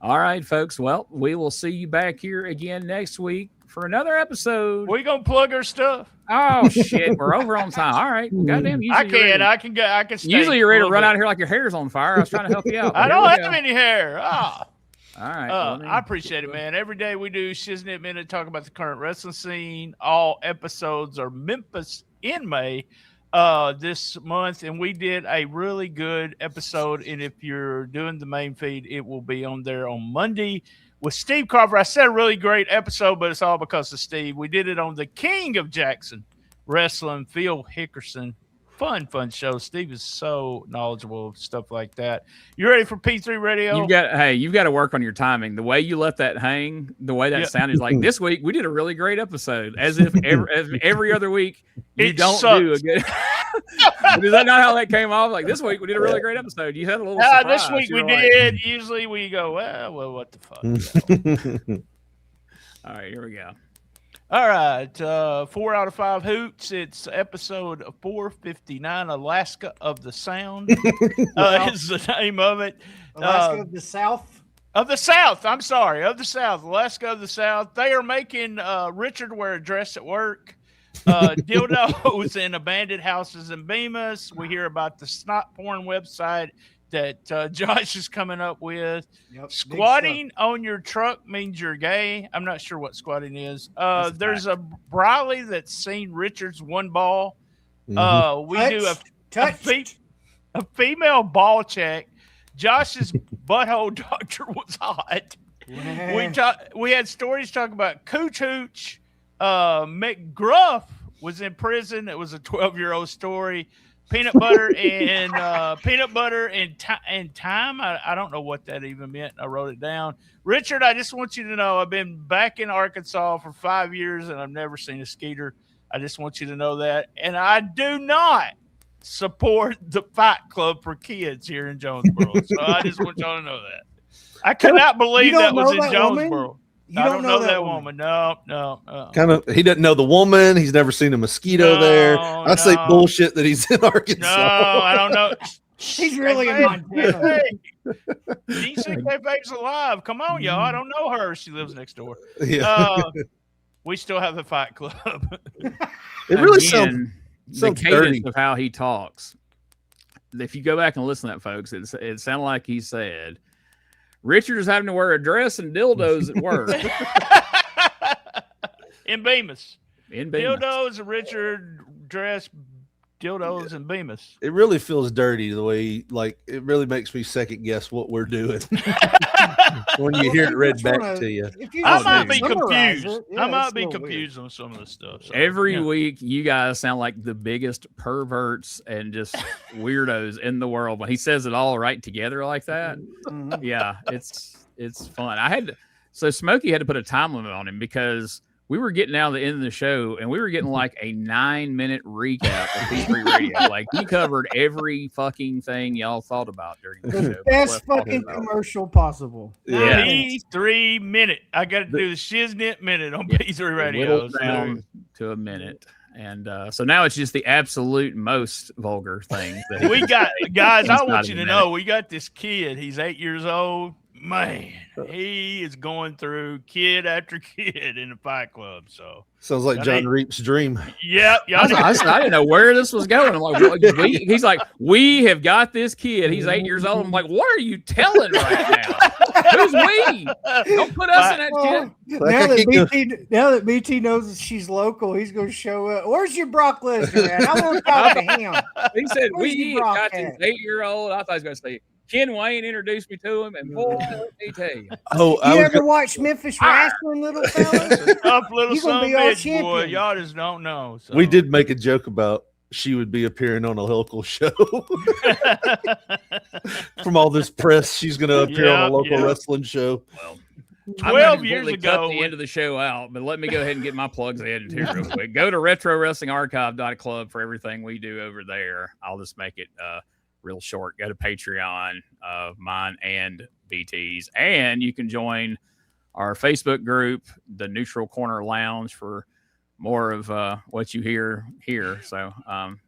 All right, folks. Well, we will see you back here again next week for another episode. We gonna plug our stuff. Oh shit, we're over on time. All right, goddamn. I can. Stay usually you're ready to run out of here like your hair's on fire. I was trying to help you out. I don't have any hair. All right. I appreciate it, man. Every day we do Shiznit Minute, talk about the current wrestling scene. All episodes are Memphis in May. this month, and we did a really good episode. And if you're doing the main feed, it will be on there on Monday with Steve Crawford. I said a really great episode, but it's all because of Steve. We did it on the King of Jackson Wrestling, Phil Hickerson. Fun show. Steve is so knowledgeable of stuff like that. You ready for P3 Radio? You've got to work on your timing. The way you let that hang, the way that sounded, is like this week we did a really great episode. As if every other week you don't do a good. Is that not how that came off? Like this week we did a really great episode. You had a little surprise. This week we did. Usually we go, well, what the fuck? All right, here we go. All right, 4 out of 5 hoots. It's episode 459, Alaska of the Sound is the name of it. Alaska of the South? Of the South. I'm sorry, of the South. Alaska of the South. They are making Richard wear a dress at work, dildos in abandoned houses in Bemis. We hear about the snot porn website that Josh is coming up with. Yep, squatting on your truck means you're gay. I'm not sure what squatting is. There's a Briley that's seen Richard's one ball. We do a female ball check. Josh's butthole doctor was hot. We had stories talking about Cooch Hooch. McGruff was in prison. It was a 12-year-old story. Peanut butter and time. I don't know what that even meant. I wrote it down. Richard, I just want you to know I've been back in Arkansas for 5 years and I've never seen a skeeter. I just want you to know that. And I do not support the Fight Club for kids here in Jonesboro. So I just want y'all to know that. I cannot believe that was in Jonesboro. I don't know that woman. No. Kind of. He doesn't know the woman. He's never seen a mosquito there. I say bullshit that he's in Arkansas. No, I don't know. He's really in Montana. DCK's alive. Come on, y'all. I don't know her. She lives next door. Yeah. We still have the Fight Club. It really sounds the cadence dirty of how he talks. If you go back and listen to that, folks, it sounded like he said, Richard is having to wear a dress and dildos at work. In Bemis. Dildos, Richard dress, dildos, and Bemis. It really feels dirty the way, it really makes me second guess what we're doing when you hear it read back to you. I might be confused. I might be confused on some of the stuff. So, every week, you guys sound like the biggest perverts and just weirdos in the world. When he says it all right together like that, yeah, it's fun. So Smokey had to put a time limit on him because we were getting down to the end of the show and we were getting like a 9-minute recap of P3 Radio. Like he covered every fucking thing y'all thought about during the show. Best fucking commercial possible. Yeah. P3 minute. I got to do the shiznit minute on P3 Radio. Down to a minute. And so now it's just the absolute most vulgar thing. We got, guys, I want you to know, we got this kid. He's 8 years old. Man, he is going through kid after kid in the Fight Club. So sounds like John Reap's dream. Yep. I didn't know where this was going. I'm like, he's like, we have got this kid. He's 8 years old. I'm like, what are you telling right now? Who's we? Don't put us in that kid. Now that BT knows that she's local, he's going to show up. Where's your Brock Lesnar at? I want to talk to him. He said, we got this 8-year-old. I thought he was going to say, Ken Wayne introduced me to him, and boy, let me tell you. You ever watch Memphis Wrestling, little fella? Tough little son of a bitch, boy. Y'all just don't know. So. We did make a joke about she would be appearing on a local show. From all this press, she's going to appear on a local wrestling show. Well, 12 years ago, cut the end of the show out, but let me go ahead and get my plugs added here real quick. Go to retrowrestlingarchive.club for everything we do over there. I'll just make it real short. Go to Patreon of mine and BT's, and you can join our Facebook group, the Neutral Corner Lounge, for more of what you hear here. So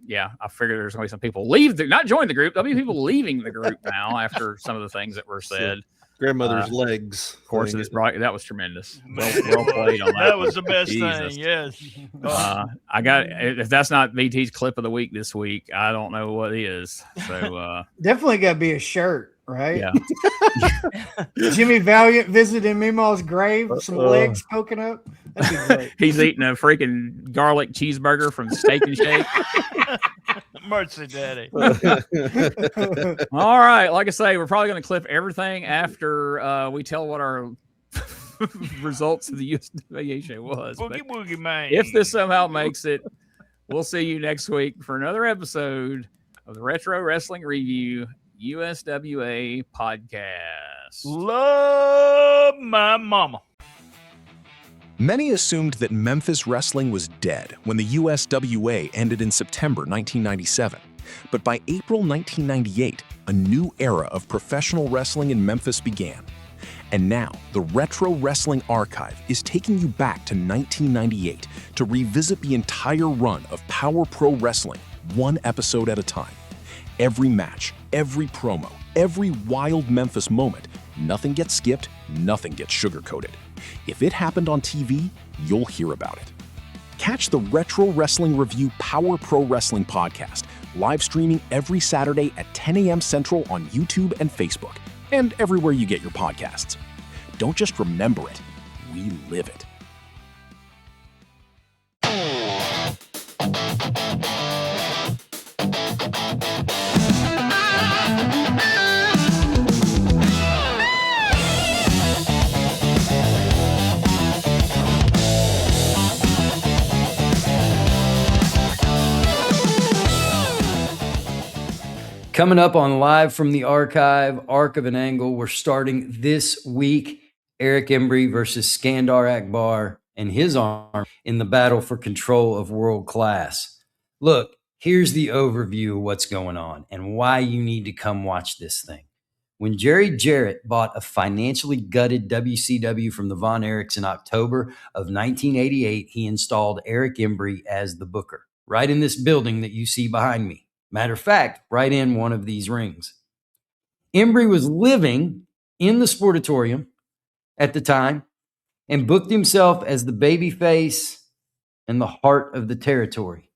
yeah, I figure there's going to be some people not join the group. There'll be people leaving the group now after some of the things that were said. Grandmother's legs. Of course, that was tremendous. Well played on that. That was the best thing. Yes. I got. If that's not BT's clip of the week this week, I don't know what is. So definitely got to be a shirt, right? Yeah. Jimmy Valiant visiting Meemaw's grave with some legs poking up. That'd be great. He's eating a freaking garlic cheeseburger from Steak and Shake. Mercy, Daddy. All right. Like I say, we're probably going to clip everything after we tell what our results of the USWA show was. Boogie man. If this somehow makes it, we'll see you next week for another episode of the Retro Wrestling Review USWA podcast. Love my mama. Many assumed that Memphis wrestling was dead when the USWA ended in September 1997. But by April 1998, a new era of professional wrestling in Memphis began. And now, the Retro Wrestling Archive is taking you back to 1998 to revisit the entire run of Power Pro Wrestling, one episode at a time. Every match, every promo, every wild Memphis moment, nothing gets skipped, nothing gets sugarcoated. If it happened on TV, you'll hear about it. Catch the Retro Wrestling Review Power Pro Wrestling podcast, live streaming every Saturday at 10 a.m. Central on YouTube and Facebook, and everywhere you get your podcasts. Don't just remember it, we live it. Coming up on Live from the Archive, Arc of an Angle, we're starting this week. Eric Embry versus Skandar Akbar and his arm in the battle for control of world class. Look, here's the overview of what's going on and why you need to come watch this thing. When Jerry Jarrett bought a financially gutted WCW from the Von Erichs in October of 1988, he installed Eric Embry as the booker, right in this building that you see behind me. Matter of fact, right in one of these rings. Embry was living in the Sportatorium at the time and booked himself as the babyface and the heart of the territory.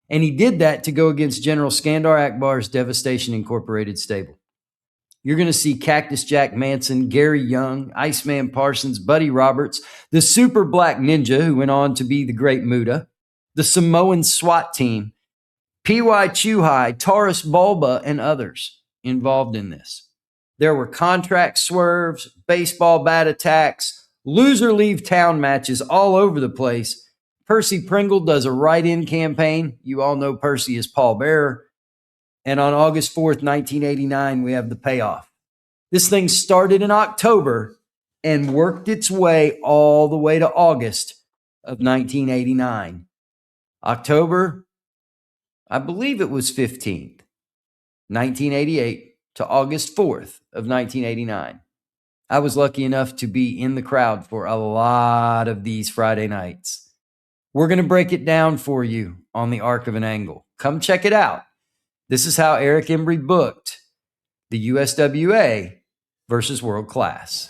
And he did that to go against General Skandar Akbar's Devastation Incorporated stable. You're going to see Cactus Jack Manson, Gary Young, Iceman Parsons, Buddy Roberts, the Super Black Ninja, who went on to be the Great Muta, the Samoan SWAT team, P.Y. Chuhai, Taurus Bulba, and others involved in this. There were contract swerves, baseball bat attacks, loser leave town matches all over the place. Percy Pringle does a write-in campaign. You all know Percy as Paul Bearer. And on August 4th, 1989, we have the payoff. This thing started in October and worked its way all the way to August of 1989. October, I believe it was 15th, 1988 to August 4th of 1989. I was lucky enough to be in the crowd for a lot of these Friday nights. We're going to break it down for you on the Arc of an Angle. Come check it out. This is how Eric Embry booked the USWA versus World Class.